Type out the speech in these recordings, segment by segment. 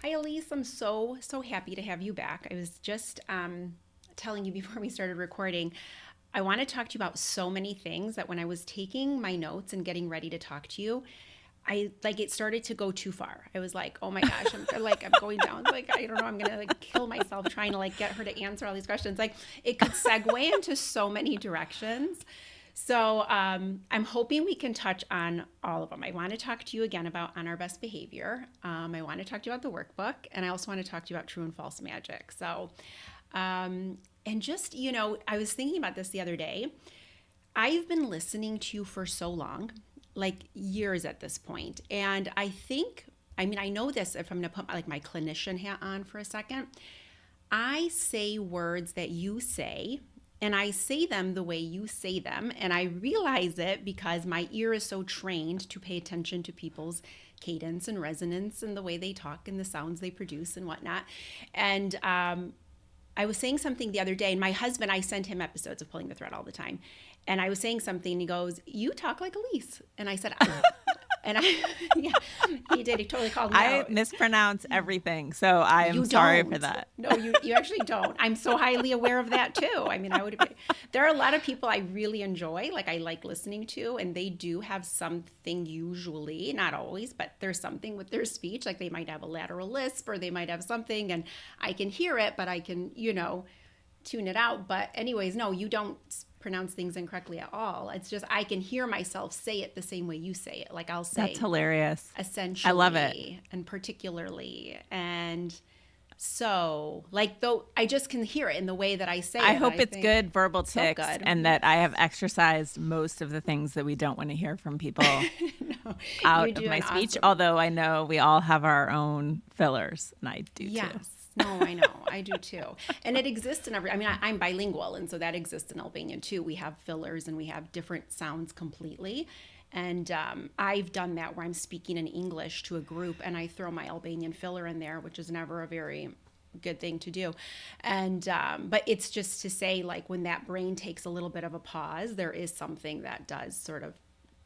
Hi, Elise. I'm so happy to have you back. I was just telling you before we started recording, I want to talk to you about so many things that when I was taking my notes and getting ready to talk to you, I like it started to go too far. I was like, oh my gosh, I'm going down. Like, I don't know, I'm gonna like kill myself trying to like get her to answer all these questions. Like, it could segue into so many directions. So I'm hoping we can touch on all of them. I want to talk to you again about on our best behavior. I want to talk to you about the workbook, and I also want to talk to you about true and false magic. So, and just I was thinking about this the other day. I've been listening to you for so long, like years at this point, and I think. I mean, I know this if I'm going to put like my clinician hat on for a second. I say words that you say, and I say them the way you say them. And I realize it because my ear is so trained to pay attention to people's cadence and resonance and the way they talk and the sounds they produce and whatnot. And I was saying something the other day, and my husband, I send him episodes of Pulling the Thread all the time. And I was saying something, and he goes, "You talk like Elise." And I said, and I, yeah, he did. He totally called me I out. mispronounce everything, so I am You sorry for don't. that. No, you actually don't. I'm so highly aware of that too. I mean, there are a lot of people I really enjoy, like I like listening to, and they do have something usually, not always, but there's something with their speech. Like they might have a lateral lisp or they might have something, and I can hear it, but I can, tune it out. But anyways, no, you don't pronounce things incorrectly at all. It's just I can hear myself say it the same way you say it. Like I'll That's say hilarious. I love it. essentially and particularly and so like though I just can hear it in the way that I say I it. hope I it's think good verbal so tics good. and that I have exercised most of the things that we don't want to hear from people No, you out of do my an speech, awesome. although I know we all have our own fillers, and I do too. Yes. No, I know. I do too. And it exists in every, I mean, I'm bilingual, and so that exists in Albanian too. We have fillers and we have different sounds completely. And I've done that where I'm speaking in English to a group and I throw my Albanian filler in there, which is never a very good thing to do. And, but it's just to say, like, when that brain takes a little bit of a pause, there is something that does sort of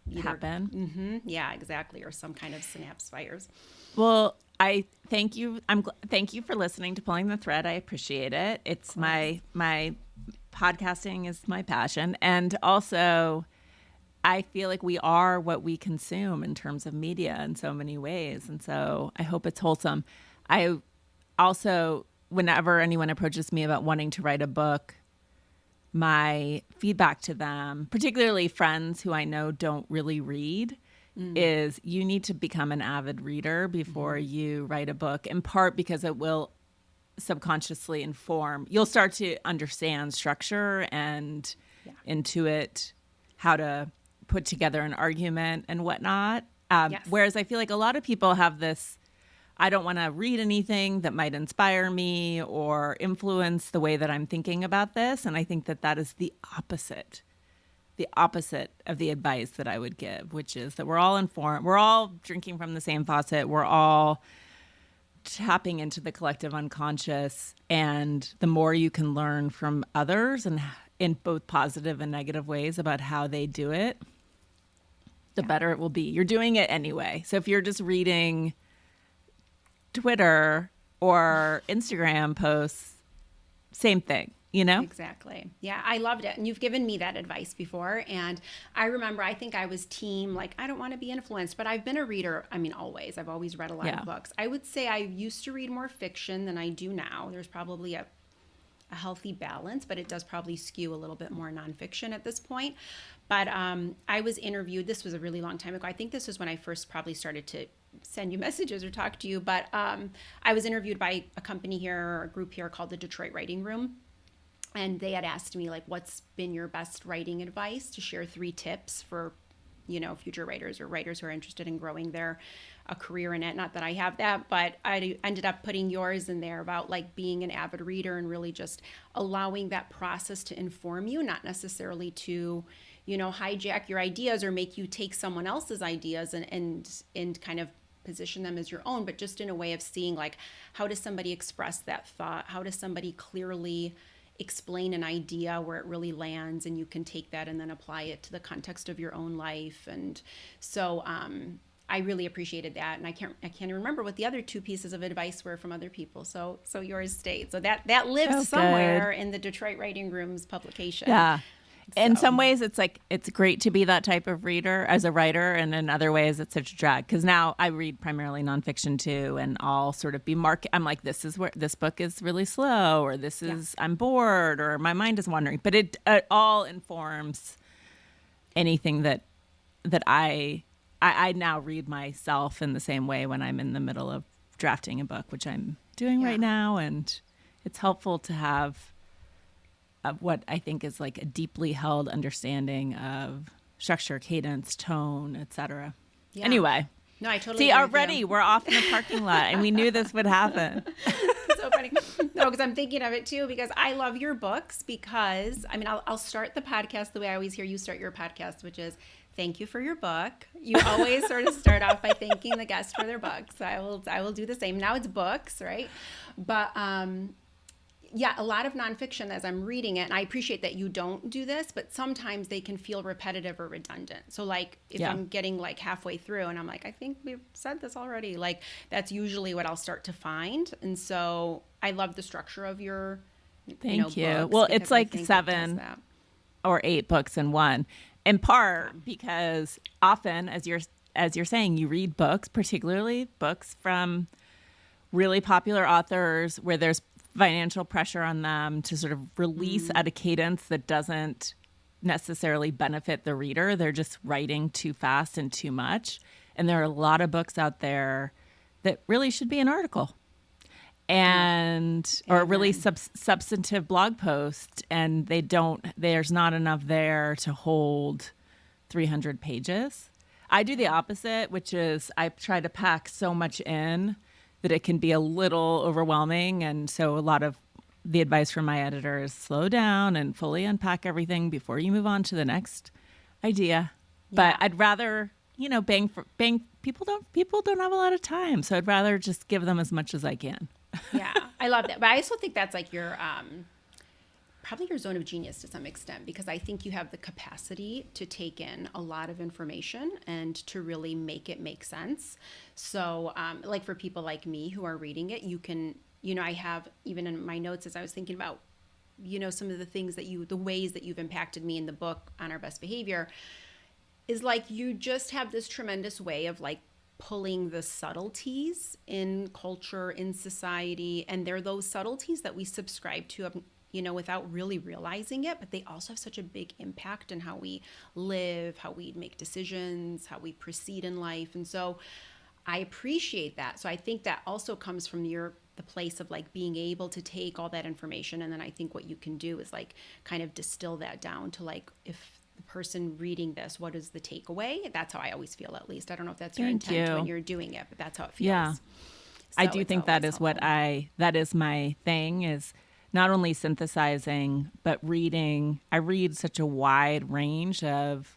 either, Happen. yeah, exactly, or some kind of synapse fires. Well, I thank you. Thank you for listening to Pulling the Thread. I appreciate it. Of It's course. my podcasting is my passion, and also I feel like we are what we consume in terms of media in so many ways. And so I hope it's wholesome. I also, whenever anyone approaches me about wanting to write a book, my feedback to them, particularly friends who I know don't really read, is you need to become an avid reader before you write a book, in part because it will subconsciously inform. You'll start to understand structure and Yeah. intuit how to put together an argument and whatnot. Yes. Whereas I feel like a lot of people have this, I don't want to read anything that might inspire me or influence the way that I'm thinking about this. And I think that that is the opposite of the advice that I would give, which is that we're all informed, we're all drinking from the same faucet, we're all tapping into the collective unconscious. And the more you can learn from others and in both positive and negative ways about how they do it, the Yeah. better it will be. You're doing it anyway. So if you're just reading Twitter or Instagram posts, same thing, you know? Exactly. Yeah, I loved it. And you've given me that advice before. And I remember, I think I was team, like, I don't want to be influenced, but I've been a reader. I mean, always. I've always read a lot of Yeah. books. I would say I used to read more fiction than I do now. There's probably a healthy balance, but it does probably skew a little bit more nonfiction at this point. But I was interviewed. This was a really long time ago. I think this was when I first probably started to send you messages or talk to you. But I was interviewed by a company here, or a group here called the Detroit Writing Room. And they had asked me, like, what's been your best writing advice, to share 3 tips for, future writers or writers who are interested in growing their a career in it. Not that I have that, but I ended up putting yours in there about like being an avid reader and really just allowing that process to inform you, not necessarily to, hijack your ideas or make you take someone else's ideas and kind of position them as your own, but just in a way of seeing, like, how does somebody express that thought? How does somebody clearly explain an idea where it really lands, and you can take that and then apply it to the context of your own life. And so I really appreciated that, and I can't remember what the other two pieces of advice were from other people. So yours stayed. So that lived Oh, good. somewhere in the Detroit Writing Room's publication. Yeah. In So some ways, it's like it's great to be that type of reader as a writer, and in other ways, it's such a drag. Because now I read primarily nonfiction too, and I'll sort of be I'm like, this is where this book is really slow, or this yeah, is I'm bored, or my mind is wandering. But it all informs anything that I now read myself in the same way when I'm in the middle of drafting a book, which I'm doing yeah, right now, and it's helpful to have what I think is like a deeply held understanding of structure, cadence, tone, etc. yeah. Anyway, No, I totally see, agree with you. already we're off in the parking lot, and we knew this would happen. So funny. No, because I'm thinking of it too, because I love your books. Because I mean, I'll start the podcast the way I always hear you start your podcast, which is thank you for your book. You always sort of start off by thanking the guest for their books. So I will do the same. Now it's books, right? But yeah, a lot of nonfiction as I'm reading it, and I appreciate that you don't do this, but sometimes they can feel repetitive or redundant. So like if Yeah. I'm getting like halfway through and I'm like, I think we've said this already, like that's usually what I'll start to find. And so I love the structure of your, Thank you. books Well, it's because I like think it does 7 that. or 8 books in one. In part Yeah. because often, as you're saying, you read books, particularly books from really popular authors where there's financial pressure on them to sort of release at a cadence that doesn't necessarily benefit the reader. They're just writing too fast and too much. And there are a lot of books out there that really should be an article Yeah. and or a really Amen. substantive blog post, and there's not enough there to hold 300 pages. I do the opposite, which is I try to pack so much in that it can be a little overwhelming. And so a lot of the advice from my editor is slow down and fully unpack everything before you move on to the next idea. But Yeah. I'd rather, bang for bang. People don't have a lot of time, so I'd rather just give them as much as I can. Yeah. I love that. But I also think that's like your probably your zone of genius to some extent, because I think you have the capacity to take in a lot of information and to really make it make sense. So, like for people like me who are reading it, you can, I have even in my notes as I was thinking about, some of the things the ways that you've impacted me in the book on our best behavior is like you just have this tremendous way of like pulling the subtleties in culture, in society, and they're those subtleties that we subscribe to, without really realizing it, but they also have such a big impact on how we live, how we make decisions, how we proceed in life. And so I appreciate that. So I think that also comes from the place of like being able to take all that information, and then I think what you can do is like kind of distill that down to like, if the person reading this, what is the takeaway? That's how I always feel, at least. I don't know if that's your Thank intent when you. you're doing it, but that's how it feels. Yeah. I So do it's think that always is helpful. that is my thing, is not only synthesizing, but reading. I read such a wide range of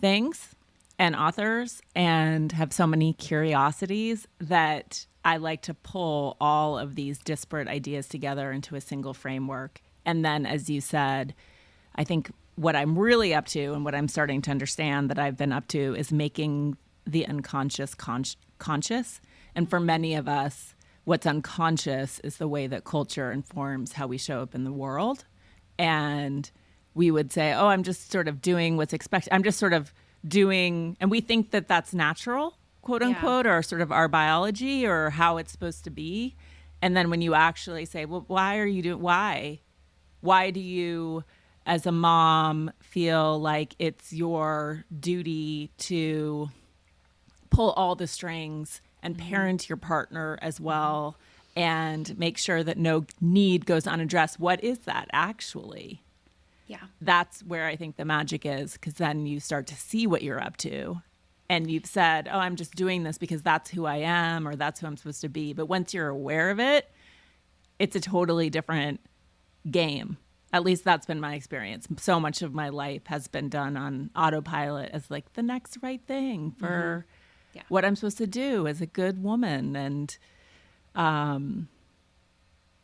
things and authors and have so many curiosities that I like to pull all of these disparate ideas together into a single framework. And then, as you said, I think what I'm really up to and what I'm starting to understand that I've been up to is making the unconscious conscious. And for many of us, what's unconscious is the way that culture informs how we show up in the world. And we would say, oh, I'm just sort of doing what's expected. I'm just sort of doing, and we think that that's natural, quote Yeah. unquote, or sort of our biology or how it's supposed to be. And then when you actually say, well, why are you doing, why do you, as a mom, feel like it's your duty to pull all the strings and parent your partner as well and make sure that no need goes unaddressed? What is that actually? Yeah. That's where I think the magic is, because then you start to see what you're up to. And you've said, oh, I'm just doing this because that's who I am or that's who I'm supposed to be. But once you're aware of it, it's a totally different game. At least that's been my experience. So much of my life has been done on autopilot as like the next right thing for Yeah. what I'm supposed to do as a good woman. And my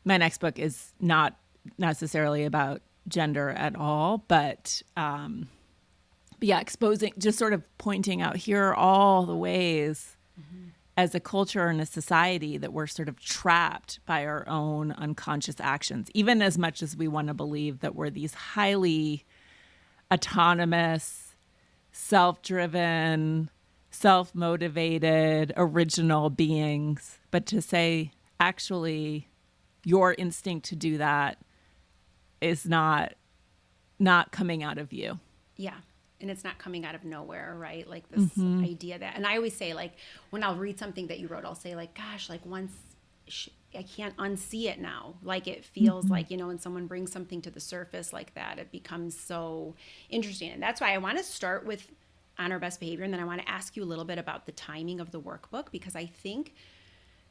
next book is not necessarily about gender at all, but But yeah, exposing, just sort of pointing out, here are all the ways as a culture and a society that we're sort of trapped by our own unconscious actions, even as much as we want to believe that we're these highly autonomous, self-driven, self-motivated, original beings. But to say, actually, your instinct to do that is not coming out of you. Yeah. And it's not coming out of nowhere, right? Like this idea that, and I always say, like, when I'll read something that you wrote, I'll say, like, gosh, like, once I can't unsee it now. Like, it feels like, when someone brings something to the surface like that, it becomes so interesting. And that's why I want to start with on our best behavior. And then I want to ask you a little bit about the timing of the workbook, because I think,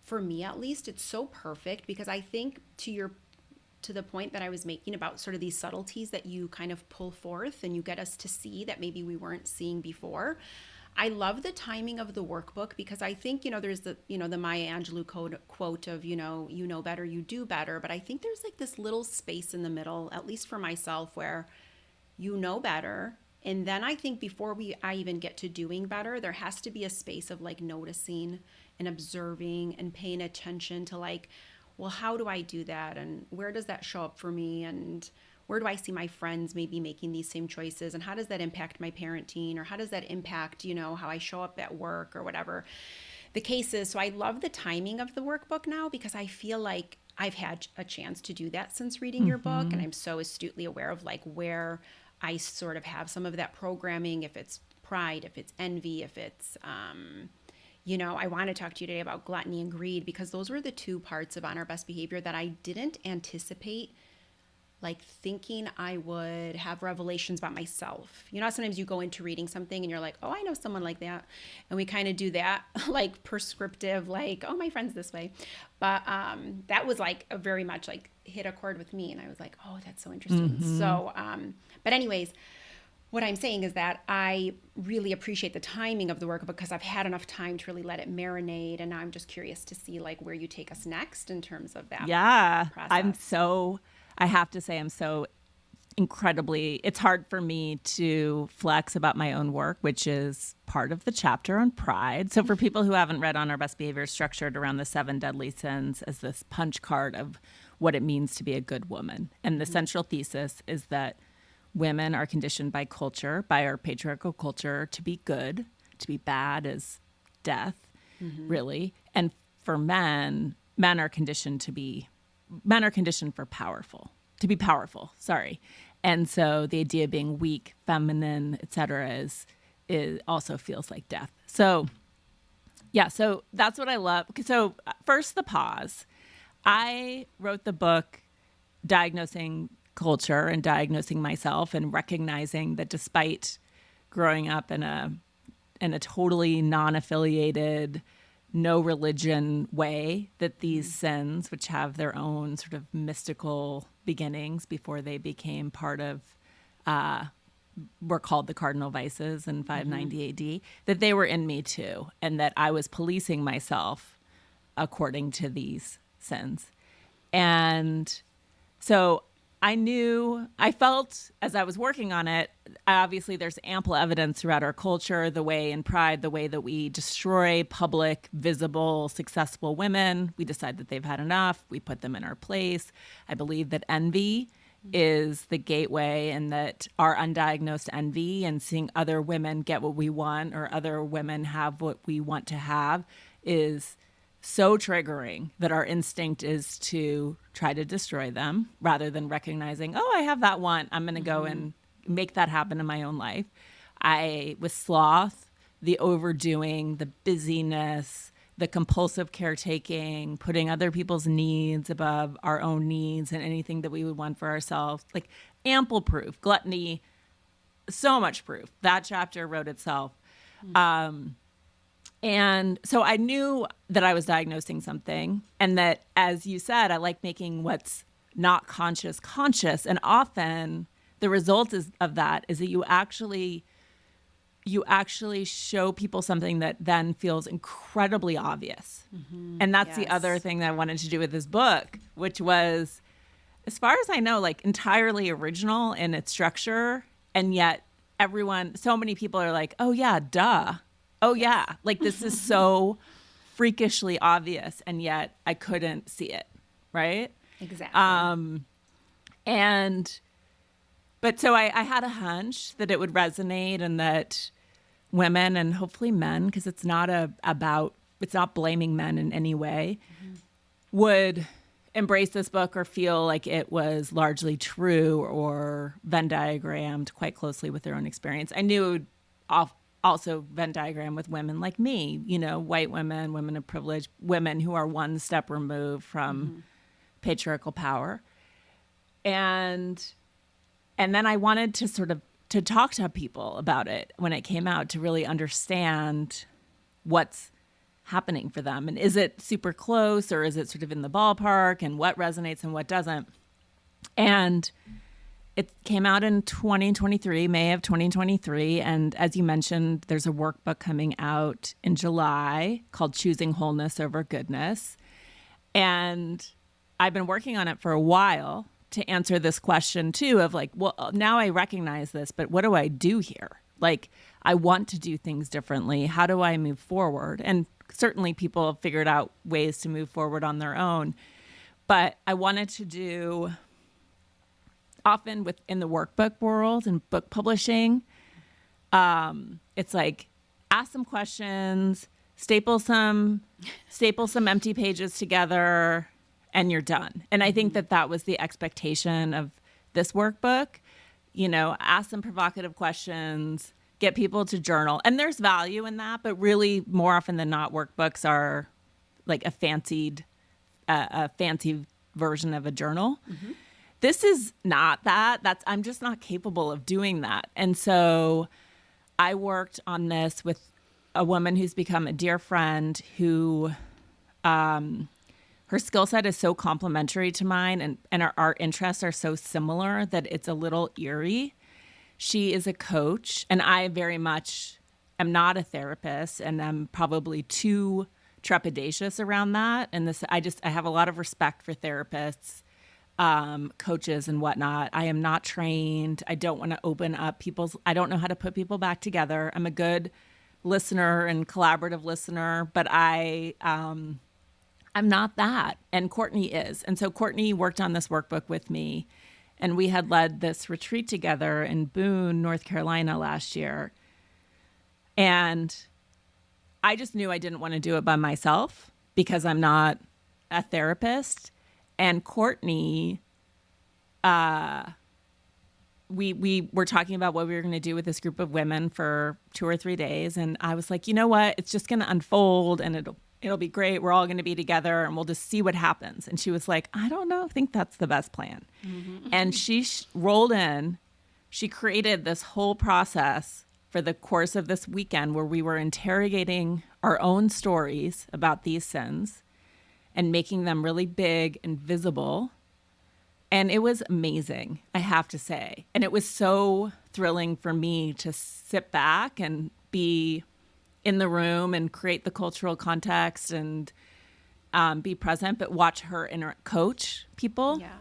for me at least, it's so perfect, because I think to the point that I was making about sort of these subtleties that you kind of pull forth and you get us to see that maybe we weren't seeing before. I love the timing of the workbook, because I think, there's the Maya Angelou quote of, you know better, you do better. But I think there's like this little space in the middle, at least for myself, where you know better. And then I think before I even get to doing better, there has to be a space of like noticing and observing and paying attention to, like, well, how do I do that? And where does that show up for me? And where do I see my friends maybe making these same choices? And how does that impact my parenting? Or how does that impact, how I show up at work or whatever the case is? So I love the timing of the workbook now, because I feel like I've had a chance to do that since reading your book. And I'm so astutely aware of like where I sort of have some of that programming, if it's pride, if it's envy, if it's, I want to talk to you today about gluttony and greed, because those were the two parts of On Our Best Behavior that I didn't anticipate, like thinking I would have revelations about myself. Sometimes you go into reading something and you're like, oh, I know someone like that. And we kind of do that, like prescriptive, like, oh, my friend's this way. But that was like a very much like hit a chord with me. And I was like, oh, that's so interesting. So, but anyways, what I'm saying is that I really appreciate the timing of the work, because I've had enough time to really let it marinate. And now I'm just curious to see like where you take us next in terms of that process. I have to say, I'm so incredibly, it's hard for me to flex about my own work, which is part of the chapter on pride. So for people who haven't read On Our Best Behavior, it's structured around the 7 deadly sins as this punch card of what it means to be a good woman. And the central thesis is that women are conditioned by culture, by our patriarchal culture, to be good. To be bad is death, really. And for men are conditioned for to be powerful, sorry. And so the idea of being weak, feminine, et cetera, is also feels like death. So yeah, so that's what I love. So first, the pause. I wrote the book diagnosing culture and diagnosing myself and recognizing that despite growing up in a totally non-affiliated, no religion way, that these sins, which have their own sort of mystical beginnings before they became part of were called the cardinal vices in 590 AD, that they were in me too, and that I was policing myself according to these sins. And so I felt as I was working on it, obviously there's ample evidence throughout our culture, the way in Pride, the way that we destroy public, visible, successful women. We decide that they've had enough. We put them in our place. I believe that envy is the gateway, and that our undiagnosed envy and seeing other women get what we want or other women have what we want to have is so triggering that our instinct is to try to destroy them rather than recognizing, oh, I have that want. I'm going to go and make that happen in my own life. With sloth, the overdoing, the busyness, the compulsive caretaking, putting other people's needs above our own needs and anything that we would want for ourselves, like ample proof. Gluttony, so much proof. That chapter wrote itself. And so I knew that I was diagnosing something, and that, as you said, I like making what's not conscious conscious. And often the result of that is that you actually show people something that then feels incredibly obvious. And that's the other thing that I wanted to do with this book, which was, as far as I know, like entirely original in its structure, and yet everyone, so many people are like, oh yeah, duh. Oh Yes. yeah. Like this is so freakishly obvious. And yet I couldn't see it. Right. Exactly. And, but so I had a hunch that it would resonate and that women and hopefully men, because it's not it's not blaming men in any way, would embrace this book or feel like it was largely true or Venn diagrammed quite closely with their own experience. I knew it would also Venn diagram with women like me, white women, women of privilege, women who are one step removed from patriarchal power. And then I wanted to sort of to talk to people about it when it came out to really understand what's happening for them. And is it super close or is it sort of in the ballpark and what resonates and what doesn't? And it came out in 2023, May of 2023. And as you mentioned, there's a workbook coming out in July called Choosing Wholeness Over Goodness. And I've been working on it for a while to answer this question too of like, well, now I recognize this, but what do I do here? Like, I want to do things differently. How do I move forward? And certainly people have figured out ways to move forward on their own. But I wanted to do, often within the workbook world and book publishing, it's like ask some questions, staple some empty pages together, and you're done. And I think that was the expectation of this workbook. Ask some provocative questions, get people to journal. And there's value in that, but really more often than not, workbooks are like a fancy version of a journal. Mm-hmm. This is not that. I'm just not capable of doing that. And so I worked on this with a woman who's become a dear friend who, her skill set is so complementary to mine and our interests are so similar that it's a little eerie. She is a coach and I very much am not a therapist and I'm probably too trepidatious around that. And I have a lot of respect for therapists, coaches and whatnot. I am not trained. I don't want to open up I don't know how to put people back together. I'm a good listener and collaborative listener, but I'm not that. And Courtney is. And so Courtney worked on this workbook with me and we had led this retreat together in Boone, North Carolina last year. And I just knew I didn't want to do it by myself because I'm not a therapist. And Courtney, we were talking about what we were going to do with this group of women for 2 or 3 days. And I was like, you know what? It's just going to unfold and it'll be great. We're all going to be together and we'll just see what happens. And she was like, I don't know. I think that's the best plan. Mm-hmm. And she rolled in. She created this whole process for the course of this weekend where we were interrogating our own stories about these sins and making them really big and visible. And it was amazing, I have to say. And it was so thrilling for me to sit back and be in the room and create the cultural context and be present, but watch her coach people. Yeah.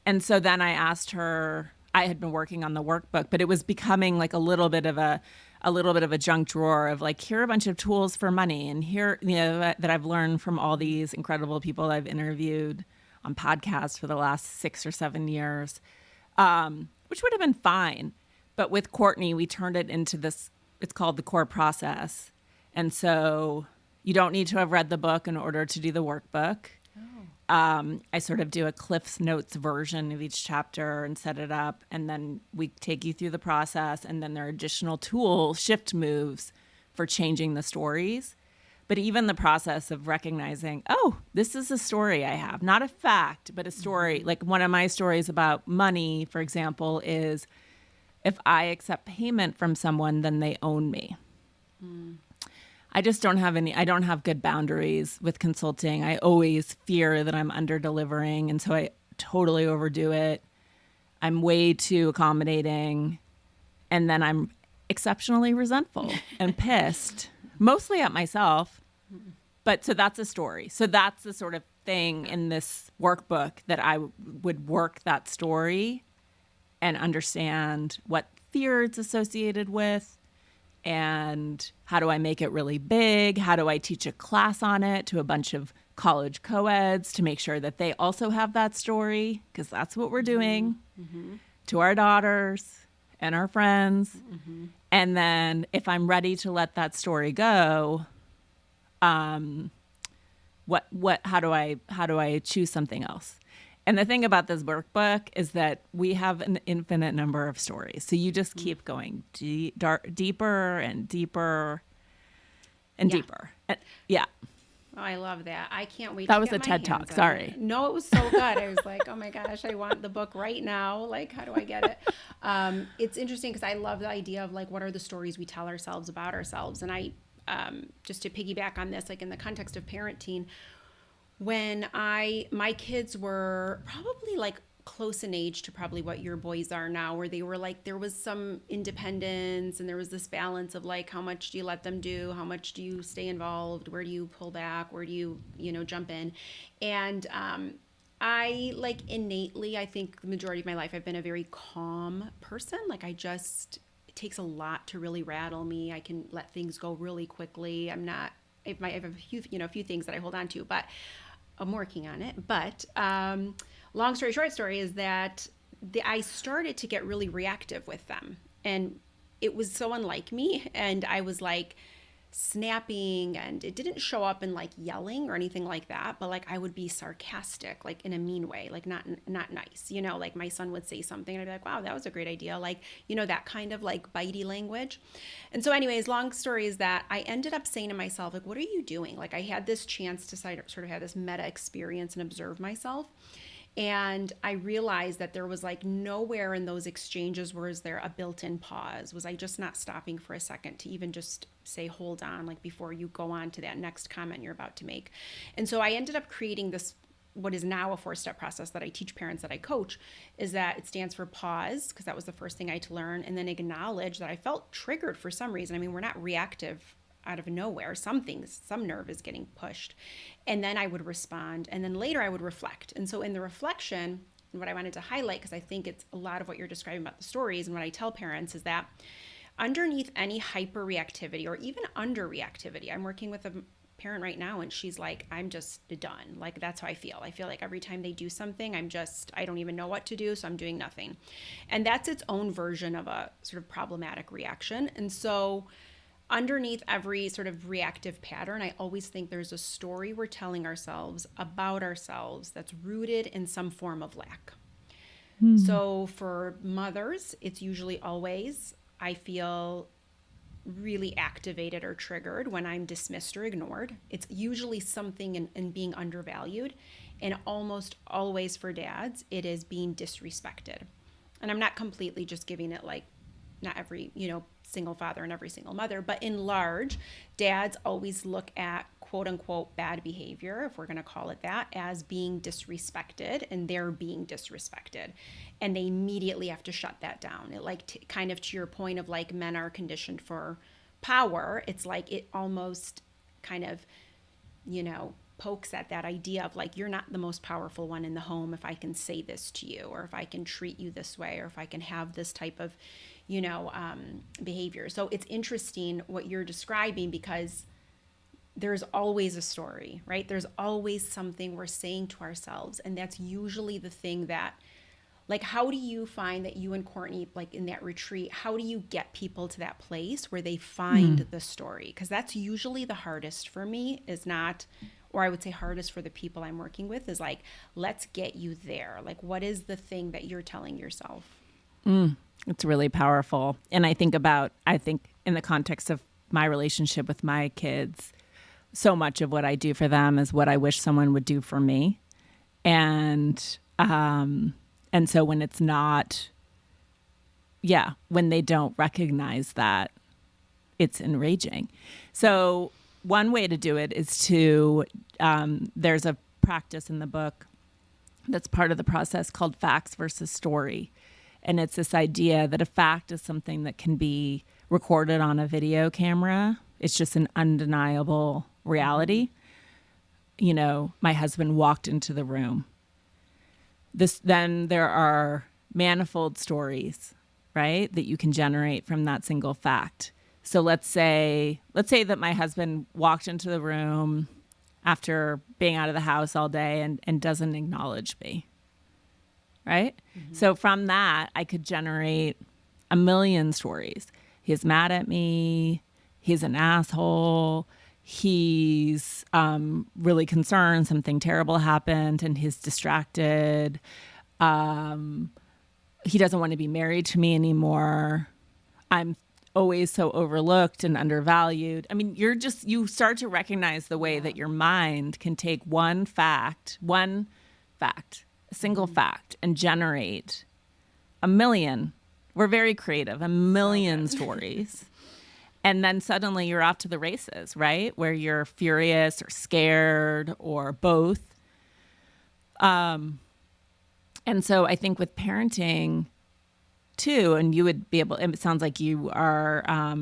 And so then I asked her, I had been working on the workbook, but it was becoming like a little bit of a junk drawer of like, here are a bunch of tools for money. And here, that I've learned from all these incredible people I've interviewed on podcasts for the last 6 or 7 years, which would have been fine. But with Courtney, we turned it into this, it's called the core process. And so you don't need to have read the book in order to do the workbook. Oh. I sort of do a Cliff's Notes version of each chapter and set it up. And then we take you through the process. And then there are additional tools, shift moves for changing the stories. But even the process of recognizing, oh, this is a story I have, not a fact, but a story. Like one of my stories about money, for example, is if I accept payment from someone, then they own me. Mm. I just don't have good boundaries with consulting. I always fear that I'm under delivering. And so I totally overdo it. I'm way too accommodating. And then I'm exceptionally resentful and pissed, mostly at myself. But so that's a story. So that's the sort of thing in this workbook that I would work that story and understand what fear it's associated with, and how do I make it really big? How do I teach a class on it to a bunch of college co-eds to make sure that they also have that story? Because that's what we're doing to our daughters and our friends. And then if I'm ready to let that story go, how do I choose something else? And the thing about this workbook is that we have an infinite number of stories. So you just keep going deeper and deeper and deeper. And, yeah. Oh, I love that. I can't wait That to was get a my TED hands Talk. on Sorry. it. No, it was so good. I was like, oh my gosh, I want the book right now. Like, how do I get it? It's interesting because I love the idea of like, what are the stories we tell ourselves about ourselves? And I, just to piggyback on this, like in the context of parenting, when my kids were probably like close in age to probably what your boys are now, where they were like, there was some independence and there was this balance of like, how much do you let them do? How much do you stay involved? Where do you pull back? Where do you, jump in? And, I like innately, I think the majority of my life, I've been a very calm person. Like it takes a lot to really rattle me. I can let things go really quickly. I have a few things that I hold on to, but I'm working on it. But long story short, story is that I started to get really reactive with them, and it was so unlike me. And I was like snapping, and it didn't show up in like yelling or anything like that, but like I would be sarcastic, like in a mean way, like not nice. Like my son would say something, and I'd be like, "Wow, that was a great idea," like that kind of like bitey language. And so, anyways, long story is that I ended up saying to myself, like, "What are you doing?" Like I had this chance to sort of have this meta experience and observe myself. And I realized that there was like nowhere in those exchanges was there a built-in pause. Was I just not stopping for a second to even just say, hold on, like before you go on to that next comment you're about to make? And so I ended up creating this, what is now a 4-step process that I teach parents that I coach, is that it stands for pause, because that was the first thing I had to learn, and then acknowledge that I felt triggered for some reason. I mean, we're not reactive out of nowhere. Some nerve is getting pushed. And then I would respond. And then later I would reflect. And so in the reflection, and what I wanted to highlight, because I think it's a lot of what you're describing about the stories and what I tell parents, is that underneath any hyper reactivity or even under reactivity, I'm working with a parent right now and she's like, I'm just done. Like, that's how I feel. I feel like every time they do something, I don't even know what to do. So I'm doing nothing. And that's its own version of a sort of problematic reaction. And so underneath every sort of reactive pattern, I always think there's a story we're telling ourselves about ourselves that's rooted in some form of lack. So for mothers, it's usually always, I feel really activated or triggered when I'm dismissed or ignored. It's usually something in being undervalued. And almost always for dads, it is being disrespected. And I'm not completely just giving it like, not every, single father and every single mother, but in large, dads always look at quote unquote bad behavior, if we're going to call it that, as being disrespected, and they're being disrespected. And they immediately have to shut that down. It like kind of to your point of like men are conditioned for power. It's like it almost kind of, pokes at that idea of like, you're not the most powerful one in the home if I can say this to you, or if I can treat you this way, or if I can have this type of, behavior. So it's interesting what you're describing, because there's always a story, right? There's always something we're saying to ourselves. And that's usually the thing that, like, how do you find that you and Courtney, like in that retreat, how do you get people to that place where they find the story? Because that's usually the hardest for me, is not, or I would say hardest for the people I'm working with, is like, let's get you there. Like, what is the thing that you're telling yourself? It's really powerful. And I think in the context of my relationship with my kids, so much of what I do for them is what I wish someone would do for me. And so when it's not, when they don't recognize that, it's enraging. So one way to do it is to, there's a practice in the book that's part of the process called facts versus story. And it's this idea that a fact is something that can be recorded on a video camera. It's just an undeniable reality. My husband walked into the room. Then there are manifold stories, right, that you can generate from that single fact. So let's say that my husband walked into the room after being out of the house all day and doesn't acknowledge me, right? So from that, I could generate a million stories. He's mad at me. He's an asshole. He's really concerned something terrible happened and he's distracted. He doesn't want to be married to me anymore. I'm always so overlooked and undervalued. I mean, you start to recognize the way that your mind can take one fact, a single fact, and generate a million. We're very creative, a million stories. And then suddenly you're off to the races, right? Where you're furious or scared or both. And so I think with parenting too, and you would be able, it sounds like you are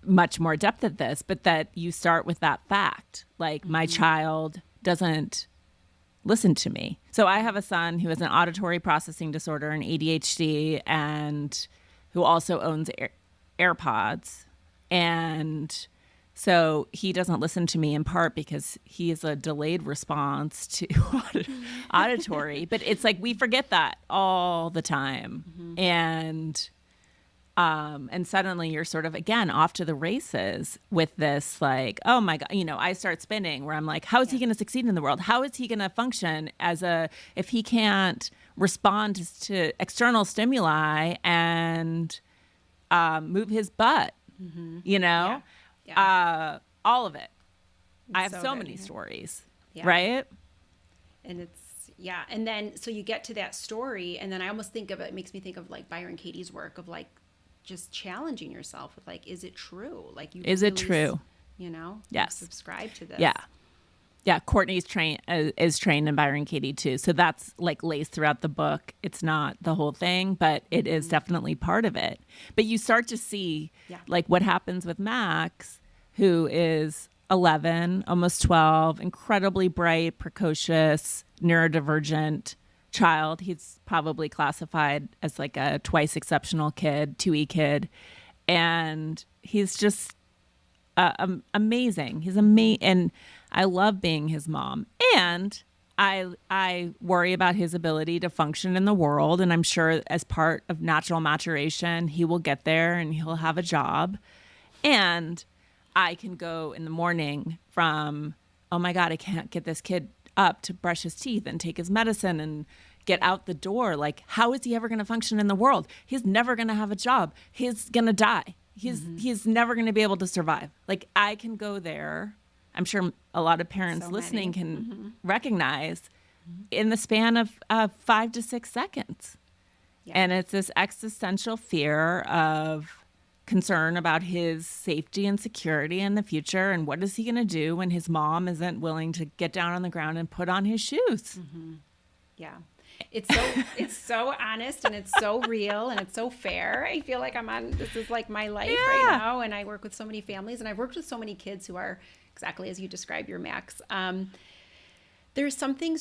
much more adept at this, but that you start with that fact, like my child doesn't listen to me. So I have a son who has an auditory processing disorder and ADHD and who also owns AirPods. And so he doesn't listen to me in part because he is a delayed response to auditory. But it's like we forget that all the time. And suddenly you're sort of, again, off to the races with this, like, oh my God, I start spinning where I'm like, how is he going to succeed in the world? How is he going to function if he can't respond to external stimuli and move his butt, Yeah. Yeah. all of it. I have so so good. many stories, Yeah. right? And and then so you get to that story, and then I almost think of it makes me think of like Byron Katie's work of like just challenging yourself with like, is it true? Like, Is it true? Yes. Subscribe to this. Yeah. Yeah, Courtney's is trained in Byron Katie too. So that's like laced throughout the book. It's not the whole thing, but it is definitely part of it. But you start to see like what happens with Max, who is 11, almost 12, incredibly bright, precocious, neurodivergent child. He's probably classified as like a twice exceptional kid, 2E kid. And he's just amazing. He's amazing. And I love being his mom. And I worry about his ability to function in the world. And I'm sure as part of natural maturation, he will get there and he'll have a job. And I can go in the morning from, oh my God, I can't get this kid up to brush his teeth and take his medicine and get out the door. Like, how is he ever going to function in the world? He's never going to have a job. He's going to die. He's never going to be able to survive. Like, I can go there. I'm sure a lot of parents listening can recognize in the span of 5 to 6 seconds. Yeah. And it's this existential fear of concern about his safety and security in the future. And what is he going to do when his mom isn't willing to get down on the ground and put on his shoes? Yeah. It's so honest and it's so real and it's so fair. I feel like this is like my life right now. And I work with so many families and I've worked with so many kids who are exactly as you describe your Max. There's something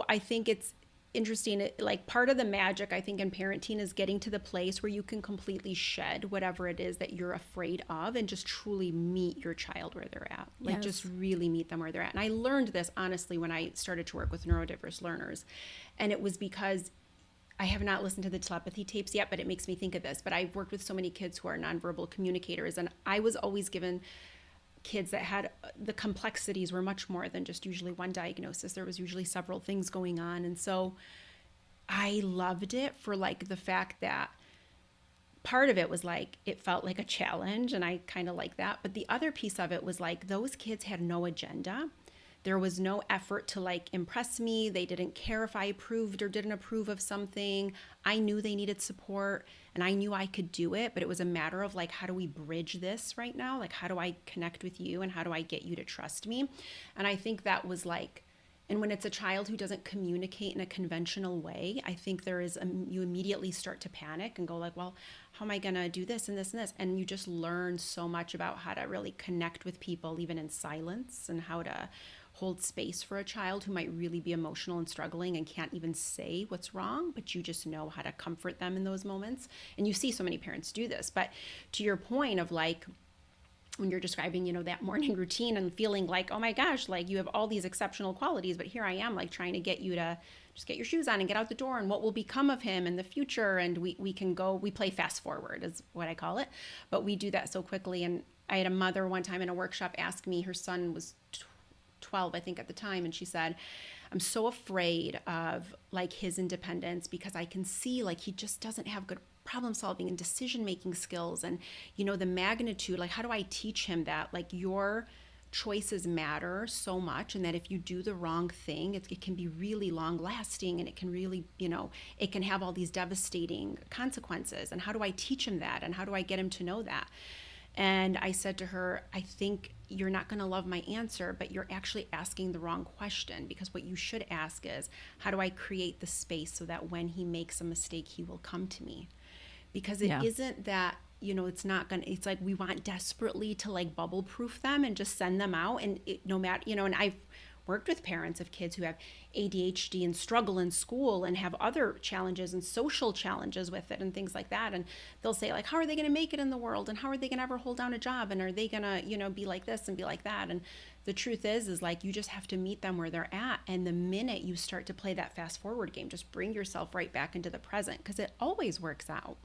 I think it's interesting. Like part of the magic, I think, in parenting is getting to the place where you can completely shed whatever it is that you're afraid of and just truly meet your child where they're at. Like just really meet them where they're at. And I learned this honestly when I started to work with neurodiverse learners. And it was because I have not listened to the telepathy tapes yet, but it makes me think of this. But I've worked with so many kids who are nonverbal communicators, and I was always given kids that had the complexities were much more than just usually one diagnosis. There was usually several things going on. And so I loved it for like the fact that part of it was like, it felt like a challenge and I kind of like that. But the other piece of it was like, those kids had no agenda. There was no effort to like impress me. They didn't care if I approved or didn't approve of something. I knew they needed support and I knew I could do it, but it was a matter of like, how do we bridge this right now? Like, how do I connect with you and how do I get you to trust me? And I think that was like, and when it's a child who doesn't communicate in a conventional way, I think you immediately start to panic and go like, well, how am I going to do this and this and this? And you just learn so much about how to really connect with people, even in silence, and how to hold space for a child who might really be emotional and struggling and can't even say what's wrong, but you just know how to comfort them in those moments. And you see so many parents do this. But to your point of like, when you're describing, that morning routine and feeling like, oh my gosh, like you have all these exceptional qualities, but here I am like trying to get you to just get your shoes on and get out the door, and what will become of him in the future. And we play fast forward is what I call it. But we do that so quickly. And I had a mother one time in a workshop ask me, her son was 12, I think at the time. And she said, I'm so afraid of like his independence because I can see like he just doesn't have good problem solving and decision making skills. And, the magnitude, like, how do I teach him that? Like, your choices matter so much, and that if you do the wrong thing, it can be really long lasting, and it can really, it can have all these devastating consequences. And how do I teach him that? And how do I get him to know that? And I said to her, I think you're not going to love my answer, but you're actually asking the wrong question, because what you should ask is, how do I create the space so that when he makes a mistake, he will come to me? Because it isn't that, it's not going to, it's like we want desperately to like bubble proof them and just send them out. And no matter, and I've worked with parents of kids who have ADHD and struggle in school and have other challenges and social challenges with it and things like that. And they'll say like, how are they going to make it in the world? And how are they going to ever hold down a job? And are they going to, be like this and be like that? And the truth is like, you just have to meet them where they're at. And the minute you start to play that fast forward game, just bring yourself right back into the present, because it always works out.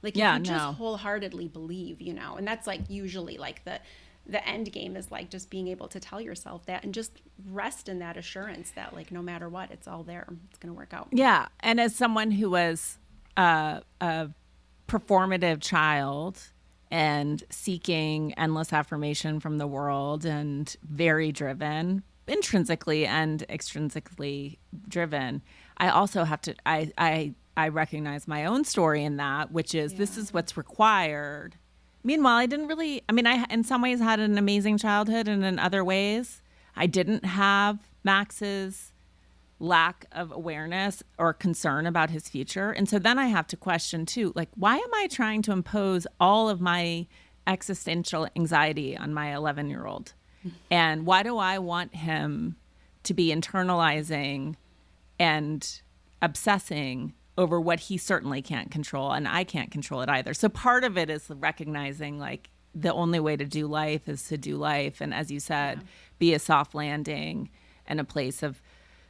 Like, if you just wholeheartedly believe, and that's like usually like the end game is like just being able to tell yourself that and just rest in that assurance that like no matter what, it's all there. It's going to work out. Yeah. And as someone who was a performative child and seeking endless affirmation from the world and very driven, intrinsically and extrinsically driven, I also have to, I recognize my own story in that, which is this is what's required. Meanwhile, I didn't really, I in some ways had an amazing childhood, and in other ways, I didn't have Max's lack of awareness or concern about his future. And so then I have to question too, like, why am I trying to impose all of my existential anxiety on my 11-year-old? And why do I want him to be internalizing and obsessing over what he certainly can't control, and I can't control it either? So part of it is recognizing like the only way to do life is to do life. And as you said, be a soft landing and a place of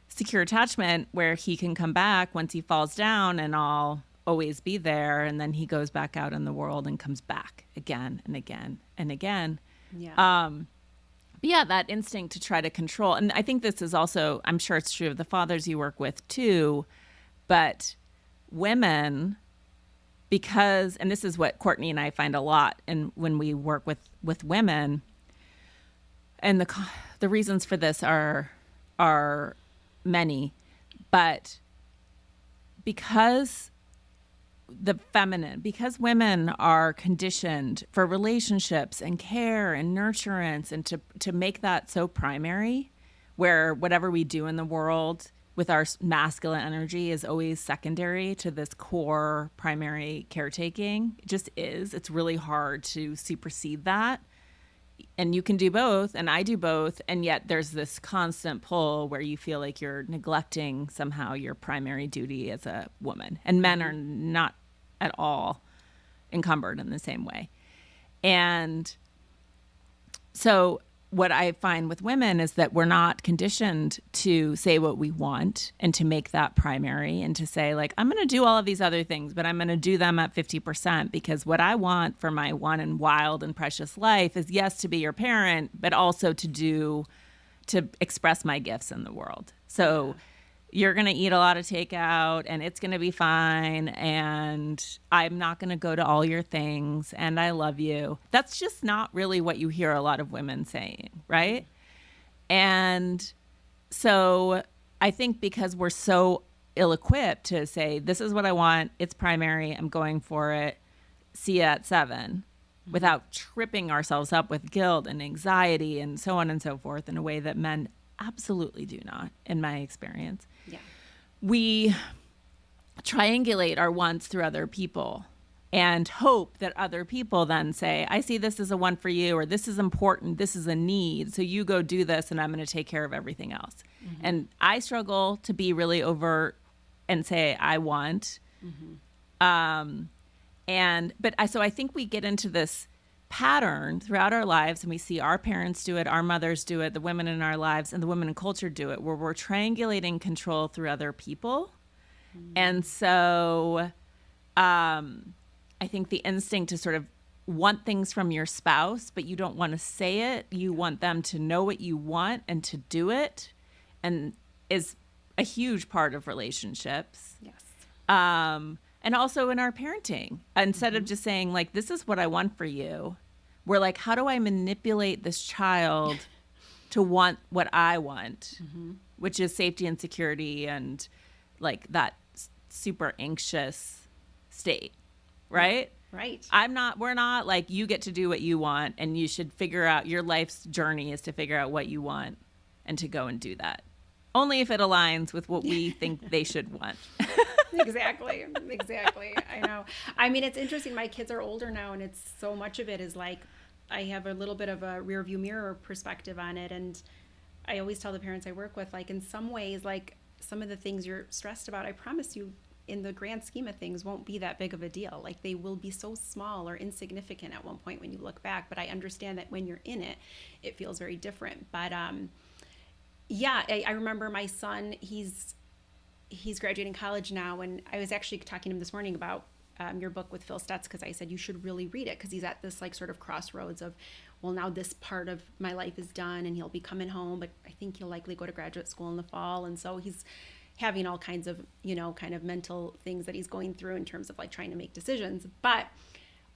secure attachment where he can come back once he falls down, and I'll always be there. And then he goes back out in the world and comes back again and again and again. But yeah, that instinct to try to control. And I think this is also, I'm sure it's true of the fathers you work with too, but women, because, and this is what Courtney and I find a lot, and when we work with women, and the reasons for this are many, but because women are conditioned for relationships and care and nurturance, and to make that so primary, where whatever we do in the world with our masculine energy is always secondary to this core primary caretaking. It just is. It's really hard to supersede that. And you can do both, and I do both, and yet there's this constant pull where you feel like you're neglecting somehow your primary duty as a woman. And men are not at all encumbered in the same way. And so what I find with women is that we're not conditioned to say what we want and to make that primary, and to say like, I'm going to do all of these other things, but I'm going to do them at 50%, because what I want for my one and wild and precious life is, yes, to be your parent, but also to express my gifts in the world. So you're going to eat a lot of takeout and it's going to be fine, and I'm not going to go to all your things, and I love you. That's just not really what you hear a lot of women saying, right? And so I think because we're so ill-equipped to say, this is what I want, it's primary, I'm going for it, see you at 7, without tripping ourselves up with guilt and anxiety and so on and so forth, in a way that men absolutely do not, in my experience. We triangulate our wants through other people. and hope that other people then say, I see this as a one for you, or this is important, this is a need, so you go do this and I'm going to take care of everything else. Mm-hmm. And I struggle to be really overt and say I want. Mm-hmm. So I think we get into this pattern throughout our lives, and we see our parents do it, our mothers do it, the women in our lives and the women in culture do it, where we're triangulating control through other people. Mm-hmm. And so I think the instinct to sort of want things from your spouse, but you don't want to say it. You want them to know what you want and to do it, and is a huge part of relationships. Yes. And also in our parenting, instead of just saying like, this is what I want for you, we're like, how do I manipulate this child to want what I want, which is safety and security and like that super anxious state, right? Right. We're not like, you get to do what you want and you should figure out, your life's journey is to figure out what you want and to go and do that. Only if it aligns with what we think they should want. Exactly. I know. I mean, it's interesting. My kids are older now, and it's so much of it is like, I have a little bit of a rear view mirror perspective on it. And I always tell the parents I work with, like, in some ways, like some of the things you're stressed about, I promise you, in the grand scheme of things, won't be that big of a deal. Like, they will be so small or insignificant at one point when you look back. But I understand that when you're in it, it feels very different. But yeah, I remember my son, he's graduating college now, and I was actually talking to him this morning about your book with Phil Stutz, because I said you should really read it, because he's at this like sort of crossroads of, well, now this part of my life is done and he'll be coming home, but I think he'll likely go to graduate school in the fall. And so he's having all kinds of, kind of mental things that he's going through in terms of like trying to make decisions. But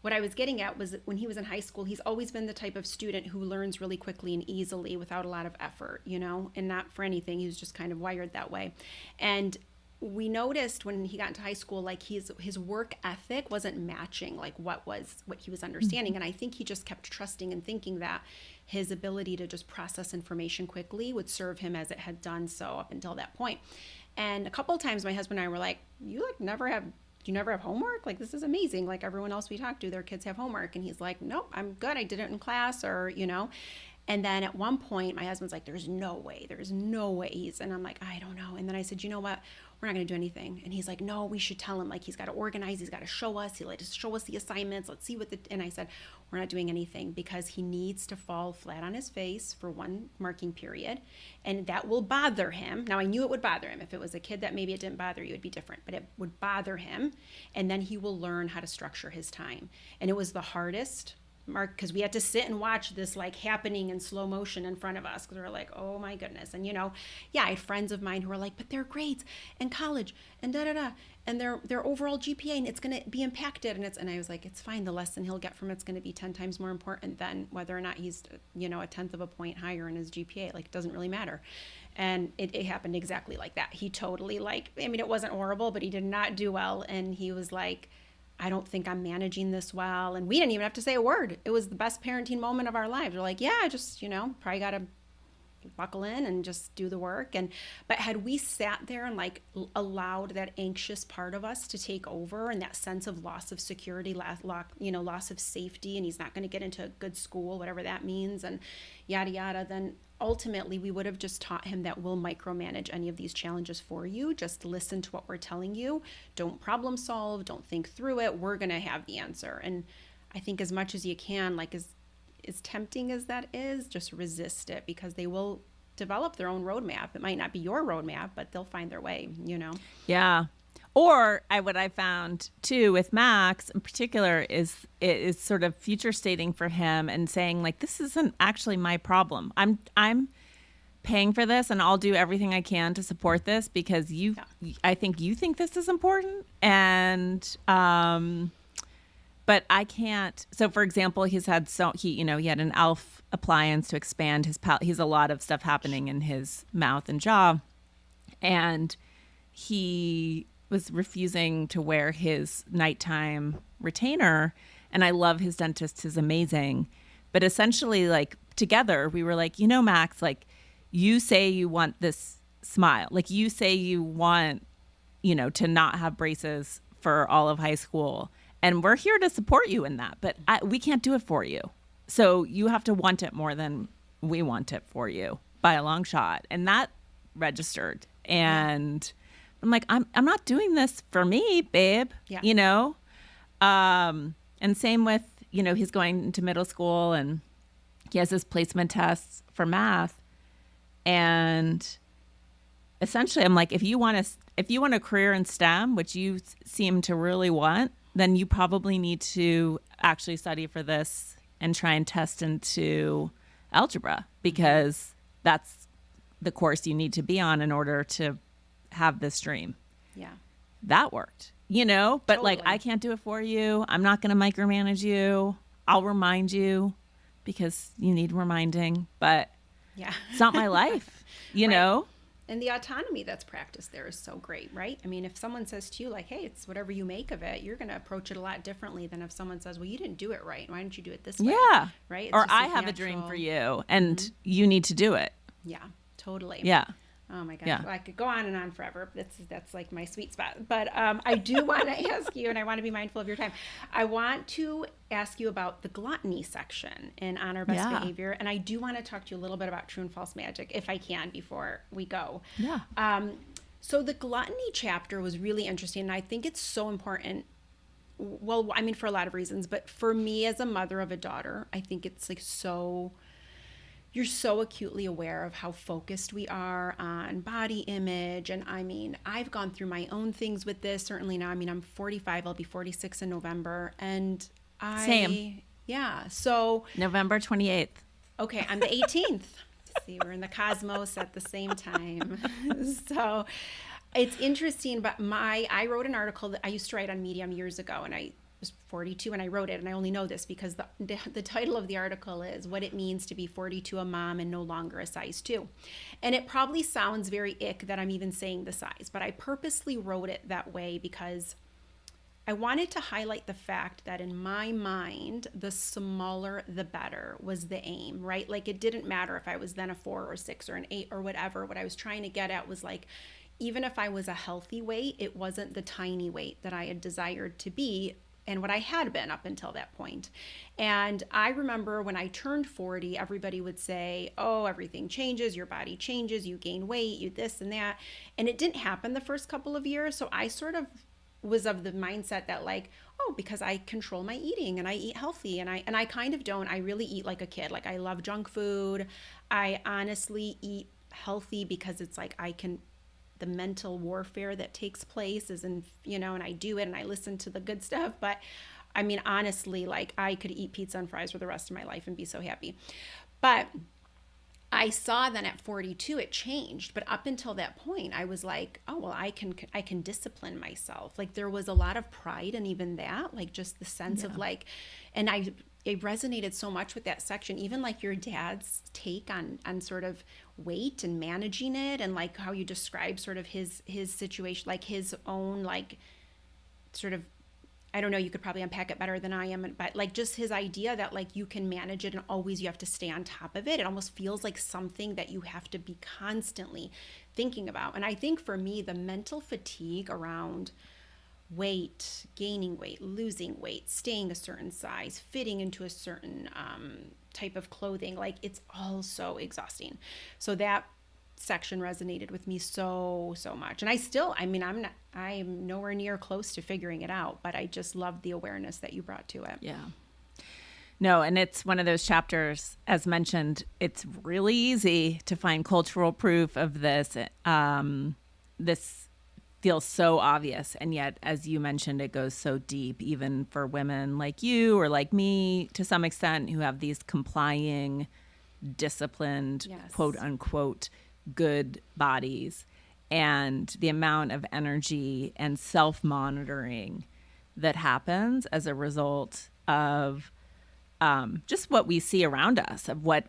what I was getting at was, when he was in high school, he's always been the type of student who learns really quickly and easily without a lot of effort, and not for anything. He was just kind of wired that way. And we noticed when he got into high school, like his work ethic wasn't matching like what he was understanding. And I think he just kept trusting and thinking that his ability to just process information quickly would serve him as it had done so up until that point. And a couple of times my husband and I were like, do you never have homework? Like, this is amazing. Like, everyone else we talk to, their kids have homework. And he's like, nope, I'm good. I did it in class, or. And then at one point, my husband's like, there's no way. And I'm like, I don't know. And then I said, you know what? We're not going to do anything. And he's like, no, we should tell him. Like, he's got to organize. He's got to show us. He'll just show us the assignments. Let's see and I said, we're not doing anything, because he needs to fall flat on his face for one marking period. And that will bother him. Now, I knew it would bother him. If it was a kid that maybe it didn't bother you, it'd be different. But it would bother him. And then he will learn how to structure his time. And it was the hardest, Mark, because we had to sit and watch this like happening in slow motion in front of us, because we were like, oh my goodness. And I had friends of mine who were like, but their grades and college and and their overall GPA, and it's going to be impacted. And I was like, it's fine. The lesson he'll get from it's going to be 10 times more important than whether or not he's a tenth of a point higher in his GPA. Like, it doesn't really matter. And it happened exactly like that. He totally it wasn't horrible, but he did not do well. And he was like, I don't think I'm managing this well. And we didn't even have to say a word. It was the best parenting moment of our lives. We're like, yeah, just, probably got to buckle in and just do the work. But had we sat there and like allowed that anxious part of us to take over, and that sense of loss of security, loss of safety, and he's not going to get into a good school, whatever that means, and yada, yada, then ultimately we would have just taught him that we'll micromanage any of these challenges for you. Just listen to what we're telling you. Don't problem solve. Don't think through it. We're going to have the answer. And I think as much as you can, like as tempting as that is, just resist it, because they will develop their own roadmap. It might not be your roadmap, but they'll find their way, Yeah. Or what I found too with Max in particular is sort of future stating for him and saying like, this isn't actually my problem. I'm paying for this, and I'll do everything I can to support this, because I think you think this is important, and but I can't. So for example, he had an Elf appliance to expand his palate. He's a lot of stuff happening in his mouth and jaw, and he was refusing to wear his nighttime retainer. And I love his dentist, is amazing. But essentially, like, together we were like, Max, like, you say you want this smile. Like, you say you want, to not have braces for all of high school. And we're here to support you in that, but we can't do it for you. So you have to want it more than we want it for you by a long shot. And that registered. And I'm like, I'm not doing this for me, babe. Yeah. You know? And same with, you know, he's going into middle school and he has his placement tests for math. And essentially I'm like, if you want a career in STEM, which you seem to really want, then you probably need to actually study for this and try and test into algebra, because that's the course you need to be on in order to have this dream. Yeah. That worked, you know, but Totally. like, I can't do it for you. I'm not going to micromanage you. I'll remind you because you need reminding, but Yeah. it's not my life, you know? And the autonomy that's practiced there is so great, right? I mean, if someone says to you, like, hey, it's whatever you make of it, you're going to approach it a lot differently than if someone says, well, you didn't do it right. Why didn't you do it this way? Yeah. Right? It's Or just I like have a natural. dream for you and you need to do it. Yeah, totally. Yeah. Oh my God. Yeah. Well, I could go on and on forever. That's like my sweet spot. But I do want to ask you, and I want to be mindful of your time. I want to ask you about the gluttony section in Honor Best Behavior. And I do want to talk to you a little bit about true and false magic, if I can, before we go. Yeah. So the gluttony chapter was really interesting. And I think it's so important. Well, I mean, for a lot of reasons, but for me as a mother of a daughter, I think it's like you're so acutely aware of how focused we are on body image. And I mean, I've gone through my own things with this, certainly now. I mean, I'm 45, I'll be 46 in November. And Same. Yeah. So, November 28th. okay, I'm the 18th. See, we're in the cosmos at the same time. So it's interesting, but I wrote an article that I used to write on Medium years ago, and I was 42 and I wrote it, and I only know this because the title of the article is What It Means to Be 42, a Mom and No Longer a Size 2. And it probably sounds very ick that I'm even saying the size, but I purposely wrote it that way because I wanted to highlight the fact that in my mind, the smaller the better was the aim, right? Like, it didn't matter if I was then a 4 or 6 or an 8 or whatever. What I was trying to get at was like, even if I was a healthy weight, it wasn't the tiny weight that I had desired to be and what I had been up until that point. And I remember when I turned 40, everybody would say, oh, everything changes, your body changes, you gain weight, you this and that. And it didn't happen the first couple of years. So I sort of was of the mindset that like, oh, because I control my eating and I eat healthy, and I kind of don't. I really eat like a kid. Like, I love junk food. I honestly eat healthy because it's like the mental warfare that takes place is in, you know, and I do it and I listen to the good stuff. But I mean, honestly, like, I could eat pizza and fries for the rest of my life and be so happy. But I saw then at 42 it changed, but up until that point I was like, oh well, I can discipline myself. Like, there was a lot of pride in even that, like just the sense of like, and it resonated so much with that section, even like your dad's take on sort of weight and managing it, and like how you describe sort of his situation, like his own like sort of, I don't know, you could probably unpack it better than I am, but like just his idea that like you can manage it and always you have to stay on top of it. It almost feels like something that you have to be constantly thinking about. And I think for me, the mental fatigue around weight, gaining weight, losing weight, staying a certain size, fitting into a certain type of clothing, like, it's all so exhausting. So that section resonated with me so much. And I'm nowhere near close to figuring it out, but I just love the awareness that you brought to it. Yeah. No, and it's one of those chapters, as mentioned, it's really easy to find cultural proof of this. This feels so obvious. And yet, as you mentioned, it goes so deep, even for women like you or like me, to some extent, who have these complying, disciplined, Yes. quote unquote, good bodies, and the amount of energy and self-monitoring that happens as a result of just what we see around us, of what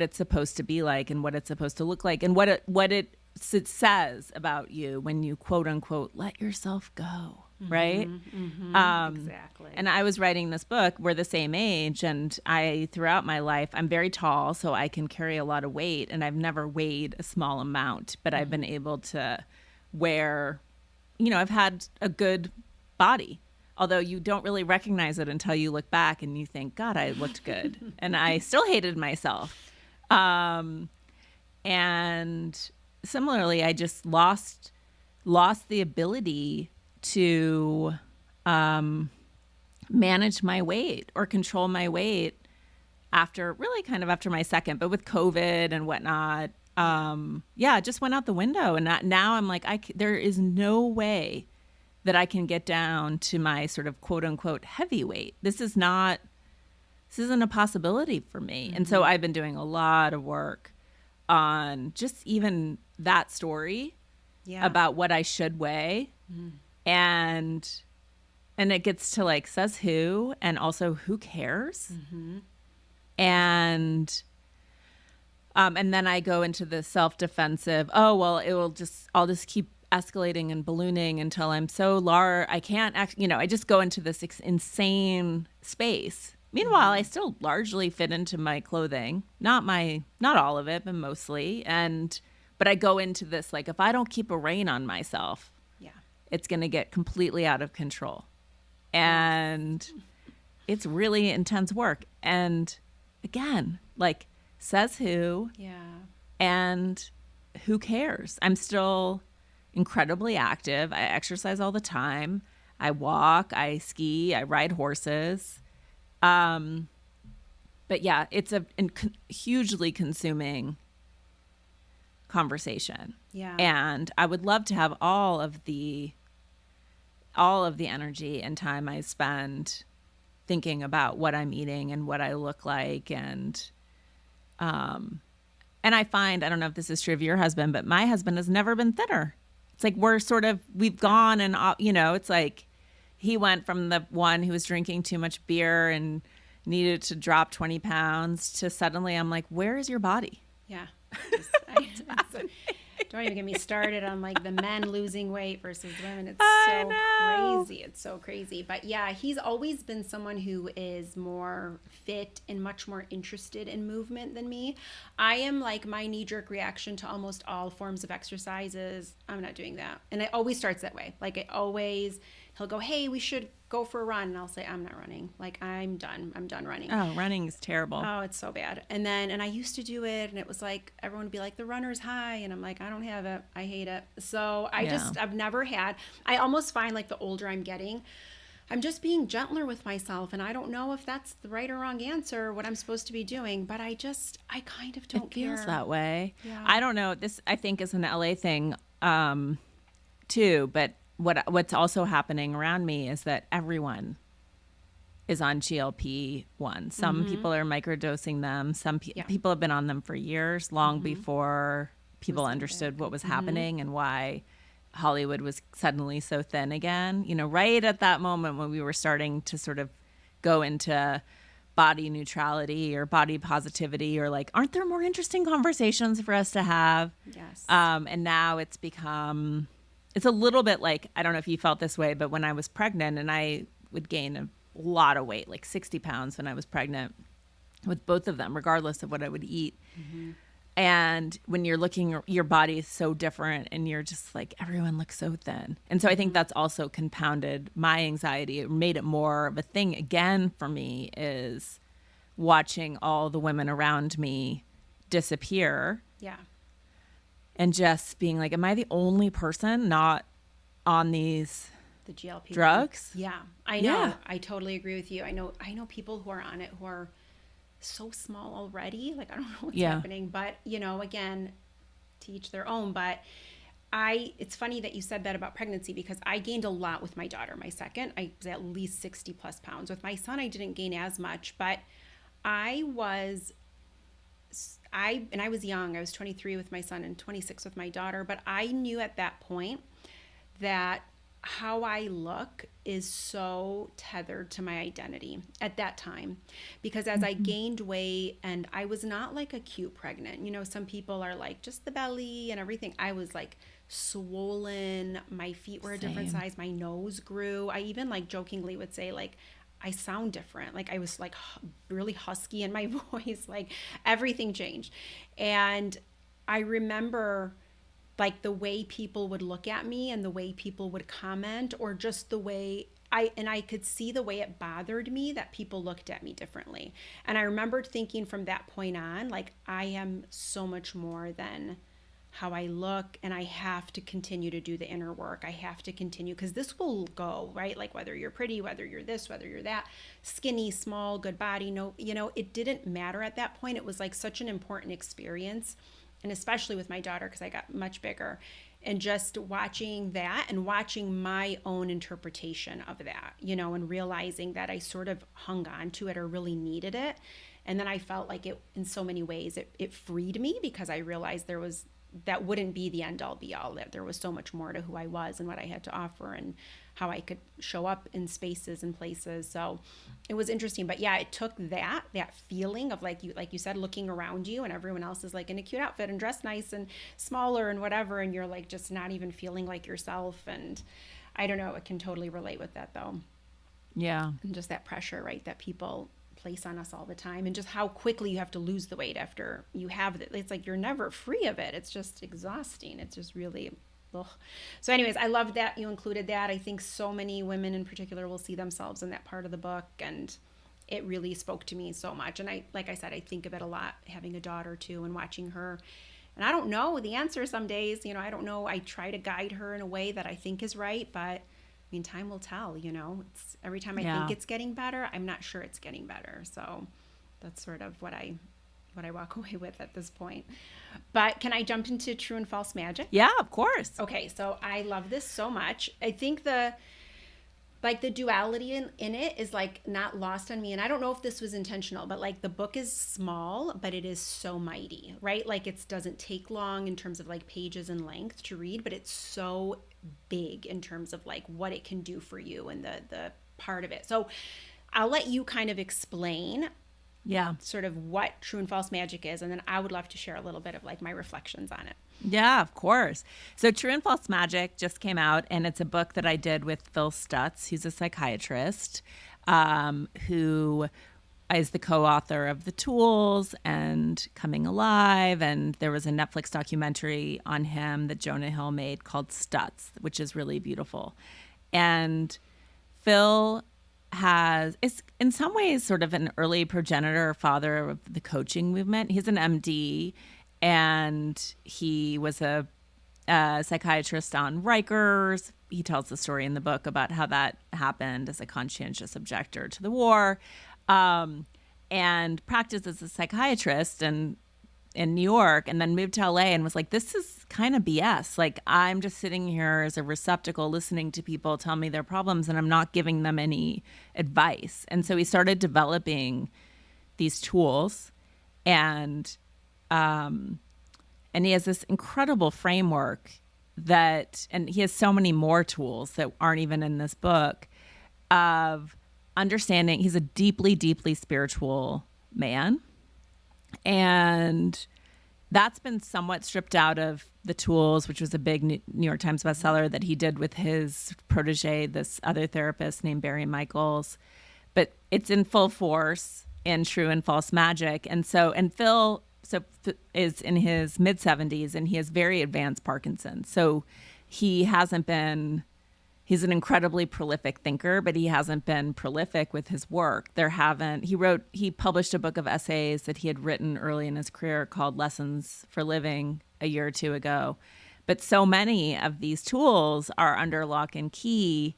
it's supposed to be like and what it's supposed to look like, and what it says about you when you quote unquote let yourself go, right? Exactly. And I was writing this book, we're the same age, and I, throughout my life, I'm very tall, so I can carry a lot of weight, and I've never weighed a small amount, but I've been able to wear, I've had a good body. although you don't really recognize it until you look back and you think, God, I looked good. And I still hated myself. And similarly, I just lost the ability to manage my weight or control my weight after after my second, but with COVID and whatnot. It just went out the window. And now I'm like, there is no way that I can get down to my sort of quote unquote heavyweight. This isn't a possibility for me. And so I've been doing a lot of work on just even that story about what I should weigh. And it gets to like, says who, and also who cares. And then I go into the self-defensive, oh, well, I'll just keep escalating and ballooning until I'm so large. I can't I just go into this insane space. Meanwhile, I still largely fit into my clothing, not all of it, but mostly. But I go into this, like, if I don't keep a rein on myself, it's going to get completely out of control. And it's really intense work. And again, like, says who, and who cares? I'm still incredibly active. I exercise all the time. I walk, I ski, I ride horses. But yeah, it's a hugely consuming conversation. And I would love to have all of the energy and time I spend thinking about what I'm eating and what I look like. And I find, I don't know if this is true of your husband, but my husband has never been thinner. It's like we've gone and, it's like he went from the one who was drinking too much beer and needed to drop 20 pounds to suddenly I'm like, where is your body? Yeah. Don't even get me started on like the men losing weight versus women. It's so crazy. It's so crazy. But yeah, he's always been someone who is more fit and much more interested in movement than me. I am like, my knee-jerk reaction to almost all forms of exercises, I'm not doing that. And it always starts that way. Like he'll go, hey, we should go for a run. And I'll say, I'm not running. Like, I'm done running. Oh, running is terrible. Oh, it's so bad. And I used to do it, and it was like, everyone would be like, the runner's high. And I'm like, I don't have it. I hate it. So I've never had, I almost find like the older I'm getting, I'm just being gentler with myself. And I don't know if that's the right or wrong answer, what I'm supposed to be doing, but I kind of don't care. It feels that way. Yeah. I don't know. This, I think, is an LA thing, too. But what's also happening around me is that everyone is on GLP-1. Some people are microdosing them. Some people have been on them for years, long before people understood what was happening and why Hollywood was suddenly so thin again. Right at that moment when we were starting to sort of go into body neutrality or body positivity, or like, aren't there more interesting conversations for us to have? Yes. And now it's become... It's a little bit like, I don't know if you felt this way, but when I was pregnant, and I would gain a lot of weight, like 60 pounds when I was pregnant with both of them, regardless of what I would eat. And when you're looking, your body is so different and you're just like, everyone looks so thin. And so I think that's also compounded my anxiety. It made it more of a thing again for me, is watching all the women around me disappear. Yeah. And just being like, am I the only person not on the GLP drugs? Yeah, I know. Yeah. I totally agree with you. I know people who are on it who are so small already. Like, I don't know what's happening, but again, to each their own. But it's funny that you said that about pregnancy, because I gained a lot with my daughter, my second. I was at least 60 plus pounds. With my son, I didn't gain as much, but I was young. I was 23 with my son and 26 with my daughter. But I knew at that point that how I look is so tethered to my identity at that time. Because as I gained weight, and I was not like a cute pregnant. Some people are like just the belly and everything. I was like swollen. My feet were a different size. My nose grew. I even like jokingly would say like, I sound different. Like, I was like really husky in my voice, like everything changed. And I remember like the way people would look at me and the way people would comment, or just the way I could see the way it bothered me that people looked at me differently. And I remembered thinking from that point on, like, I am so much more than how I look, and I have to continue to do the inner work. I have to continue, because this will go, right? Like, whether you're pretty, whether you're this, whether you're that, skinny, small, good body, no, it didn't matter at that point. It was like such an important experience. And especially with my daughter, because I got much bigger, and just watching that and watching my own interpretation of that, and realizing that I sort of hung on to it or really needed it. And then I felt like it, in so many ways, it freed me, because I realized that wouldn't be the end all be all, that there was so much more to who I was and what I had to offer and how I could show up in spaces and places. So it was interesting. But yeah, it took that feeling of, like you said, looking around you and everyone else is like in a cute outfit and dressed nice and smaller and whatever, and you're like just not even feeling like yourself. And I don't know, it can totally relate with that though. Yeah. And just that pressure, right, that people place on us all the time, and just how quickly you have to lose the weight after you have it. It's like you're never free of it. It's just exhausting. It's just really ugh. So anyways, I love that you included that. I think so many women in particular will see themselves in that part of the book, and it really spoke to me so much. And I, like I said, I think of it a lot, having a daughter too, and watching her. And I don't know the answer some days, I don't know. I try to guide her in a way that I think is right, but I mean, time will tell, It's every time I think Yeah. it's getting better, I'm not sure it's getting better. So that's sort of what I walk away with at this point. But can I jump into True and False Magic? Yeah, of course. Okay, so I love this so much. I think the duality in it is like not lost on me, and I don't know if this was intentional, but like the book is small, but it is so mighty, right? Like it doesn't take long in terms of like pages and length to read, but it's so big in terms of like what it can do for you and the part of it. So I'll let you kind of explain Yeah. sort of what True and False Magic is, and then I would love to share a little bit of like my reflections on it. Yeah, of course. So True and False Magic just came out, and it's a book that I did with Phil Stutz. He's a psychiatrist who is the co-author of The Tools and Coming Alive. And there was a Netflix documentary on him that Jonah Hill made called Stutz, which is really beautiful. And Phil is in some ways sort of an early progenitor or father of the coaching movement. He's an MD, and he was a psychiatrist on Rikers. He tells the story in the book about how that happened as a conscientious objector to the war, and practiced as a psychiatrist and in New York, and then moved to LA and was like, this is kind of BS. Like, I'm just sitting here as a receptacle listening to people tell me their problems, and I'm not giving them any advice. And so he started developing these tools, and he has this incredible framework and he has so many more tools that aren't even in this book of understanding. He's a deeply, deeply spiritual man. And that's been somewhat stripped out of The Tools, which was a big New York Times bestseller that he did with his protege, this other therapist named Barry Michaels. But it's in full force in True and False Magic. And Phil is in his mid-70s, and he has very advanced Parkinson's. So he's an incredibly prolific thinker, but he hasn't been prolific with his work. He published a book of essays that he had written early in his career called Lessons for Living a year or two ago. But so many of these tools are under lock and key.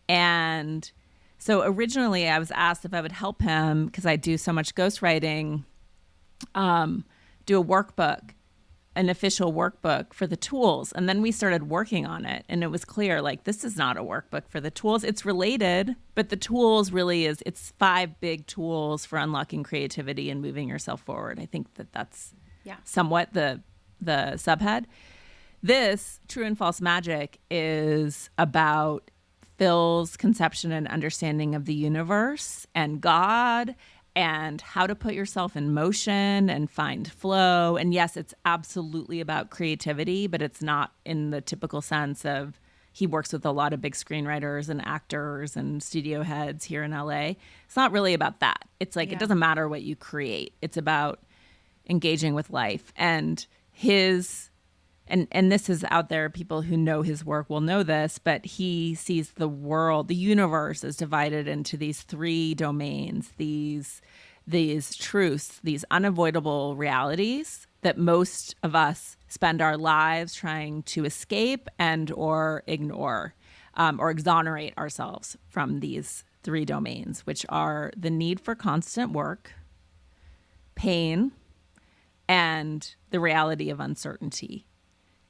And so originally I was asked if I would help him, because I do so much ghostwriting, do a workbook, an official workbook for the tools. And then we started working on it, and it was clear, like, this is not a workbook for the tools. It's related, but the tools really it's 5 big tools for unlocking creativity and moving yourself forward. I think that's somewhat the subhead. This True and False Magic is about Phil's conception and understanding of the universe and God, and how to put yourself in motion and find flow. And yes, it's absolutely about creativity, but it's not in the typical sense of, he works with a lot of big screenwriters and actors and studio heads here in LA. It's not really about that. It's like, It doesn't matter what you create. It's about engaging with life. And his and this is out there, people who know his work will know this, but he sees the world, the universe is divided into these three domains, these truths, these unavoidable realities that most of us spend our lives trying to escape and or ignore, or exonerate ourselves from these three domains, which are the need for constant work, pain, and the reality of uncertainty.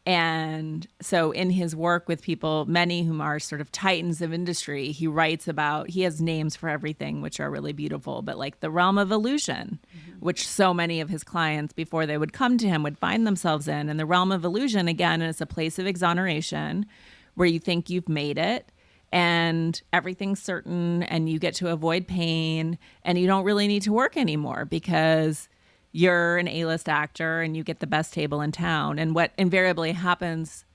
And so in his work with people, many whom are sort of titans of industry, he writes about, he has names for everything, which are really beautiful, but like the realm of illusion, which so many of his clients before they would come to him would find themselves in. And the realm of illusion, again, is a place of exoneration where you think you've made it and everything's certain and you get to avoid pain and you don't really need to work anymore because you're an A-list actor and you get the best table in town. And what invariably happens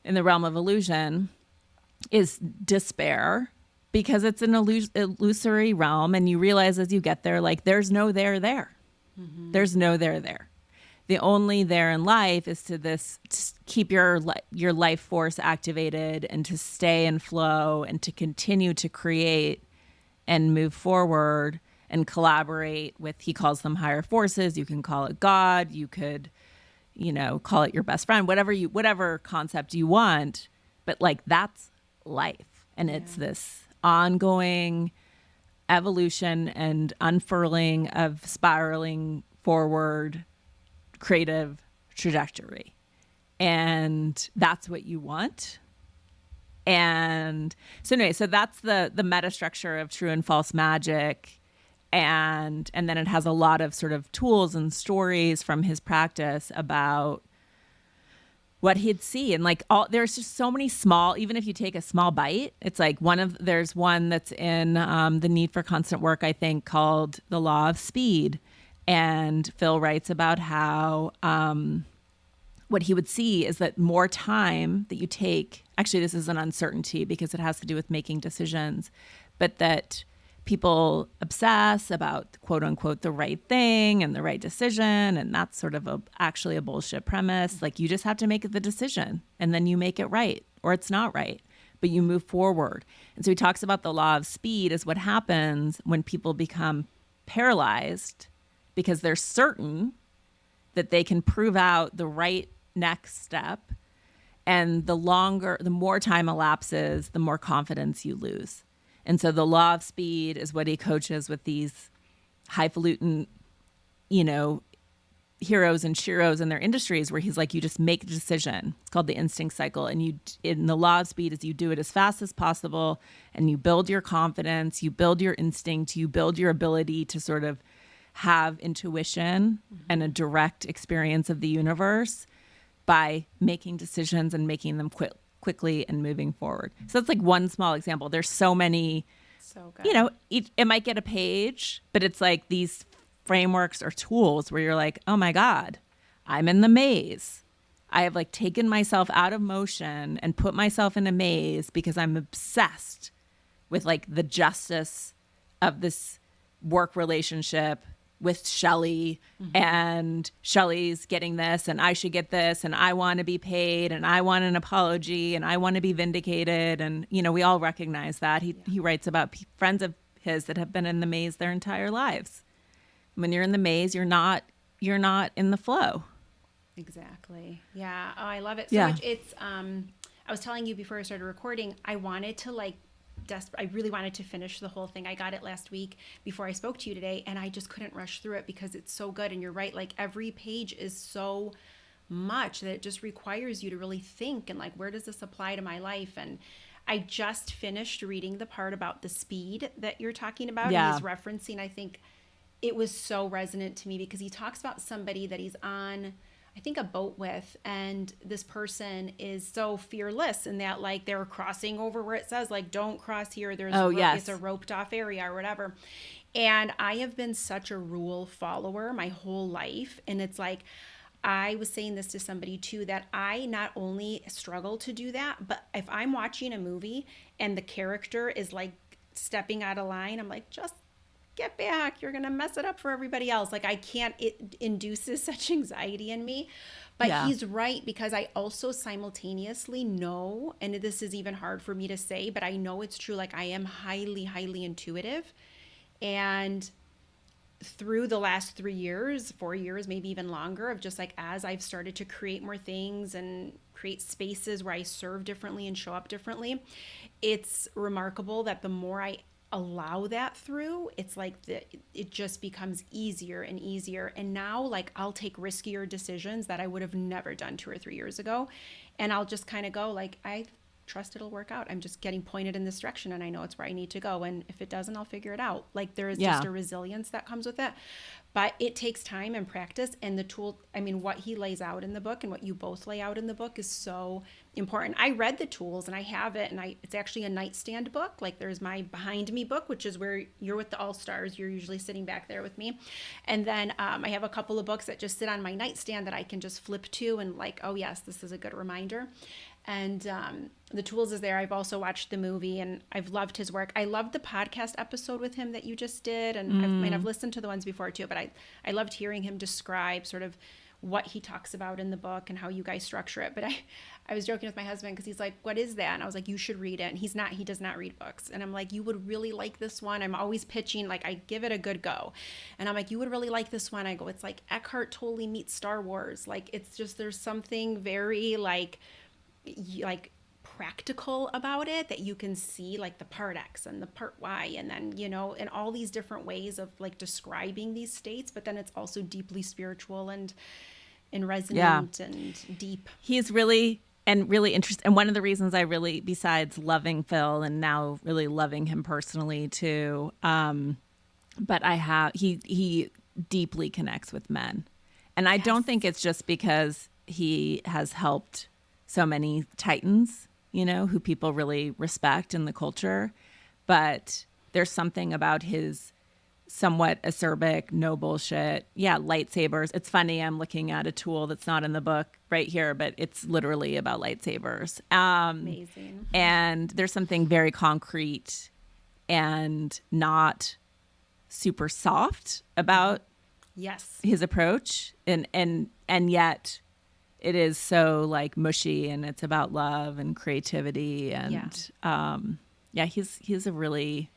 in the realm of illusion is despair, because it's an illusory realm. And you realize as you get there, like there's no there there. Mm-hmm. There's no there there. The only there in life is to keep your life force activated and to stay in flow and to continue to create and move forward and collaborate with, he calls them higher forces. You can call it God. You could, call it your best friend, whatever concept you want. But like that's life. And it's this ongoing evolution and unfurling of spiraling forward creative trajectory. And that's what you want. And so anyway, so that's the meta structure of True and False Magic. And then it has a lot of sort of tools and stories from his practice about what he'd see. And like there's just so many small, even if you take a small bite, it's like there's one that's in The Need for Constant Work, I think, called The Law of Speed. And Phil writes about how what he would see is that more time that you take, actually this is an uncertainty because it has to do with making decisions, but that people obsess about quote unquote the right thing and the right decision. And that's sort of actually a bullshit premise. Like you just have to make the decision and then you make it right or it's not right, but you move forward. And so he talks about the law of speed as what happens when people become paralyzed because they're certain that they can prove out the right next step. And the more time elapses, the more confidence you lose. And so the law of speed is what he coaches with these highfalutin, heroes and sheroes in their industries where he's like, you just make a decision. It's called the instinct cycle. And in the law of speed is you do it as fast as possible and you build your confidence, you build your instinct, you build your ability to sort of have intuition and a direct experience of the universe by making decisions and making them quickly and moving forward. So that's like one small example. There's so many, so good. It might get a page, but it's like these frameworks or tools where you're like, oh my God, I'm in the maze. I have like taken myself out of motion and put myself in a maze because I'm obsessed with like the justice of this work relationship with Shelley, and Shelley's getting this and I should get this and I want to be paid and I want an apology and I want to be vindicated. And, we all recognize that. He writes about friends of his that have been in the maze their entire lives. When you're in the maze, you're not in the flow. Exactly. Yeah. Oh, I love it so much. It's, I was telling you before I started recording, I wanted to I really wanted to finish the whole thing. I got it last week before I spoke to you today, and I just couldn't rush through it because it's so good. And you're right, like every page is so much that it just requires you to really think and like, where does this apply to my life? And I just finished reading the part about the speed that you're talking about. Yeah. And he's referencing, I think it was so resonant to me because he talks about somebody that he's on, I think, a boat with, and this person is so fearless in that like they're crossing over where it says like don't cross here, it's a roped off area or whatever. And I have been such a rule follower my whole life, and it's like I was saying this to somebody too, that I not only struggle to do that, but if I'm watching a movie and the character is like stepping out of line, I'm like, just get back. You're going to mess it up for everybody else. Like I can't, it induces such anxiety in me. But Yeah. he's right, because I also simultaneously know, and this is even hard for me to say, but I know it's true. Like I am highly, highly intuitive. And through the last 3 years, 4 years, maybe even longer, of just like as I've started to create more things and create spaces where I serve differently and show up differently, it's remarkable that the more I allow that through, it's like it just becomes easier and easier. And now, like, I'll take riskier decisions that I would have never done 2 or 3 years ago. And I'll just kind of go, like, I trust it'll work out. I'm just getting pointed in this direction and I know it's where I need to go. And if it doesn't, I'll figure it out. Like there is just Yeah. a resilience that comes with it. But it takes time and practice. And the tool, I mean, what he lays out in the book and what you both lay out in the book is so important. I read the tools and I have it, and it's actually a nightstand book. Like there's my behind me book, which is where you're with the all stars. You're usually sitting back there with me. And then I have a couple of books that just sit on my nightstand that I can just flip to and like, oh yes, this is a good reminder. And the tools is there. I've also watched the movie and I've loved his work. I loved the podcast episode with him that you just did. And I've listened to the ones before too, but I loved hearing him describe sort of what he talks about in the book and how you guys structure it. But I was joking with my husband because he's like, what is that? And I was like, you should read it. And he does not read books. And I'm like, you would really like this one. I'm always pitching, like I give it a good go. And I'm like, you would really like this one. I go, it's like Eckhart Tolle meets Star Wars. Like it's just, there's something very like practical about it that you can see, like the part X and the part Y, and then in all these different ways of like describing these states, but then it's also deeply spiritual and Yeah. resonant and deep. He's really interesting. And one of the reasons I really, besides loving Phil and now really loving him personally too, but he deeply connects with men. And I Yes. don't think it's just because he has helped so many titans, who people really respect in the culture, but there's something about his somewhat acerbic, no bullshit. Yeah, lightsabers. It's funny. I'm looking at a tool that's not in the book right here, but it's literally about lightsabers. Amazing. And there's something very concrete and not super soft about Yes. his approach, and yet it is so like mushy, and it's about love and creativity, and he's a really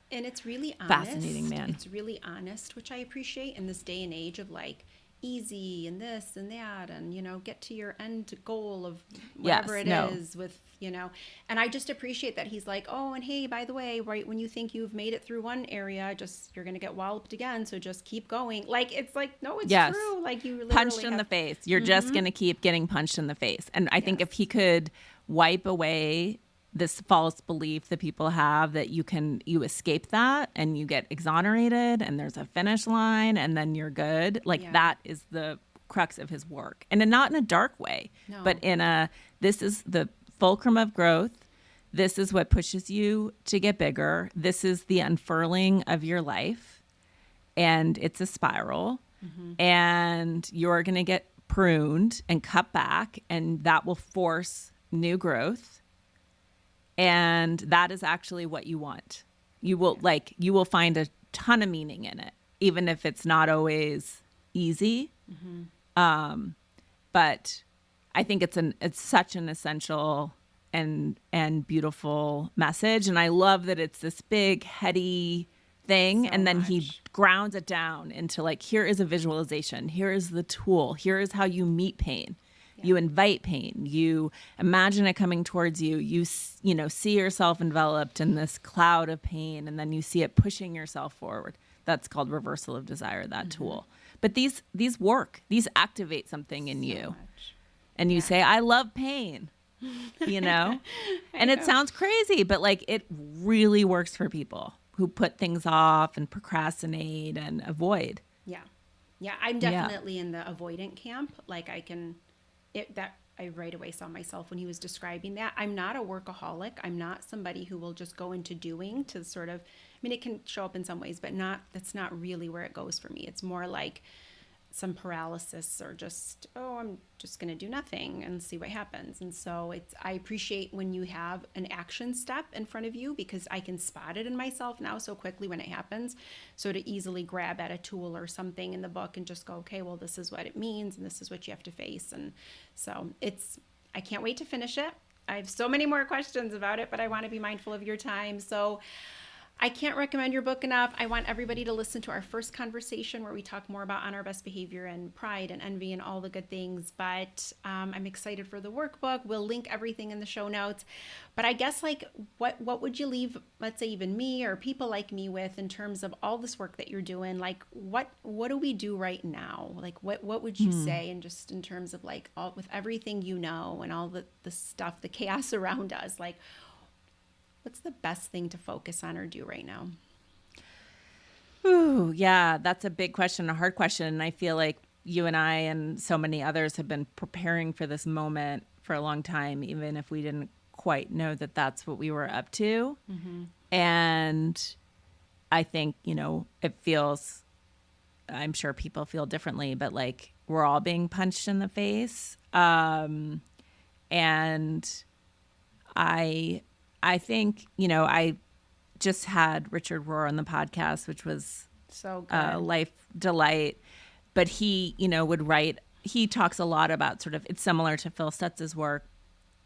And it's really honest. fascinating man. It's really honest, which I appreciate in this day and age of like easy and this and that, and get to your end goal of whatever it is with and I just appreciate that he's like, oh, and hey, by the way, right when you think you've made it through one area, just you're gonna get walloped again, so just keep going. Like it's like, no, it's Yes. true. Like you literally Punched in the face. You're just going to keep getting punched in the face. And I think if he could wipe away this false belief that people have that you escape that and you get exonerated and there's a finish line and then you're good, like that is the crux of his work. And not in a dark way, but this is the fulcrum of growth. This is what pushes you to get bigger. This is the unfurling of your life. And it's a spiral. And you're going to get pruned and cut back, and that will force new growth. And that is actually what you want. You will find a ton of meaning in it, even if it's not always easy. But I think it's such an essential and beautiful message. And I love that it's this big, heady thing. And then he grounds it down into like, here is a visualization. Here is the tool. Here is how you meet pain. You invite pain. You imagine it coming towards you. You see yourself enveloped in this cloud of pain, and then you see it pushing yourself forward. That's called reversal of desire, that tool. But these work. These activate something in you. much. And you say, I love pain, and it sounds crazy, but like it really works for people who put things off and procrastinate and avoid. Yeah, I'm definitely in the avoidant camp. Like I right away saw myself when he was describing that. I'm not a workaholic. I'm not somebody who will just go into doing to sort of, I mean, it can show up in some ways, but that's not really where it goes for me. It's more like some paralysis or just, oh, I'm just going to do nothing and see what happens. And so I appreciate when you have an action step in front of you, because I can spot it in myself now so quickly when it happens. So to easily grab at a tool or something in the book and just go, okay, well, this is what it means and this is what you have to face. And so I can't wait to finish it. I have so many more questions about it, but I want to be mindful of your time. So I can't recommend your book enough. I want everybody to listen to our first conversation where we talk more about on our best behavior and pride and envy and all the good things. But I'm excited for the workbook. We'll link everything in the show notes. But I guess, like, what would you leave, let's say, even me or people like me with in terms of all this work that you're doing? Like, what do we do right now? Like, what would you say, and just in terms of like all with everything you know and all the stuff, the chaos around us, like, what's the best thing to focus on or do right now? Ooh, yeah, that's a big question, a hard question. And I feel like you and I and so many others have been preparing for this moment for a long time, even if we didn't quite know that that's what we were up to. Mm-hmm. And I think, it feels, I'm sure people feel differently, but like we're all being punched in the face. And I think, I just had Richard Rohr on the podcast, which was So a good. life delight. But he, would write, he talks a lot about sort of, it's similar to Phil Stutz's work,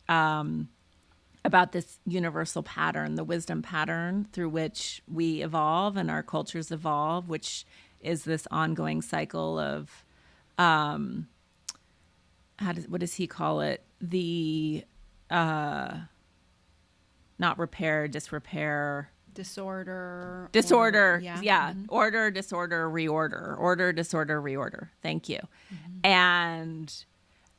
about this universal pattern, the wisdom pattern through which we evolve and our cultures evolve, which is this ongoing cycle of, what does he call it? The, not repair, disrepair, Disorder. disorder. Yeah. Yeah. Mm-hmm. Order, disorder, reorder. Order, disorder, reorder. Thank you. Mm-hmm. And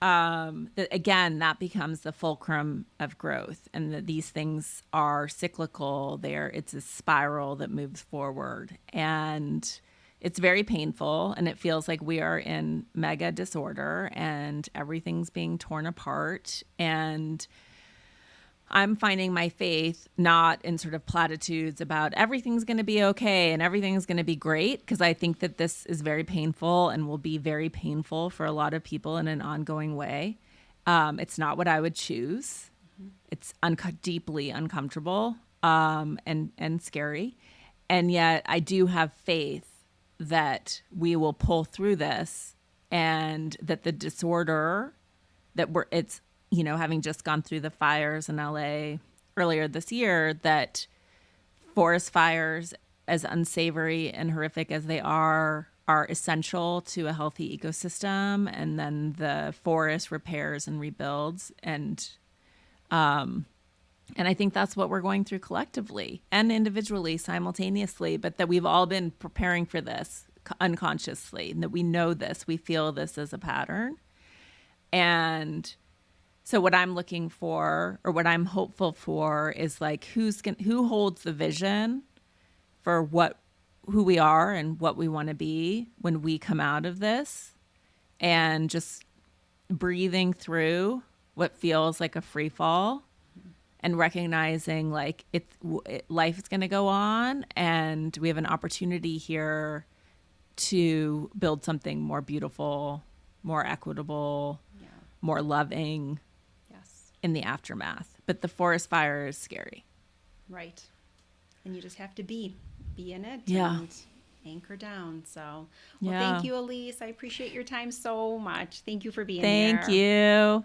again, that becomes the fulcrum of growth, and that these things are cyclical. It's a spiral that moves forward, and it's very painful, and it feels like we are in mega disorder and everything's being torn apart. And I'm finding my faith not in sort of platitudes about everything's going to be okay and everything's going to be great, because I think that this is very painful and will be very painful for a lot of people in an ongoing way. It's not what I would choose. It's deeply uncomfortable, and scary. And yet I do have faith that we will pull through this, and that the disorder that it's, having just gone through the fires in LA earlier this year, that forest fires, as unsavory and horrific as they are essential to a healthy ecosystem. And then the forest repairs and rebuilds. And I think that's what we're going through collectively and individually simultaneously, but that we've all been preparing for this unconsciously, and that we know this, we feel this as a pattern. And so what I'm looking for, or what I'm hopeful for, is like who holds the vision for who we are and what we want to be when we come out of this, and just breathing through what feels like a free fall, and recognizing like life is going to go on, and we have an opportunity here to build something more beautiful, more equitable, Yeah. more loving Yes. in the aftermath. But the forest fire is scary. Right. And you just have to be in it. Yeah. And anchor down. So, well, Yeah. thank you, Elise. I appreciate your time so much. Thank you for being Thank here. you.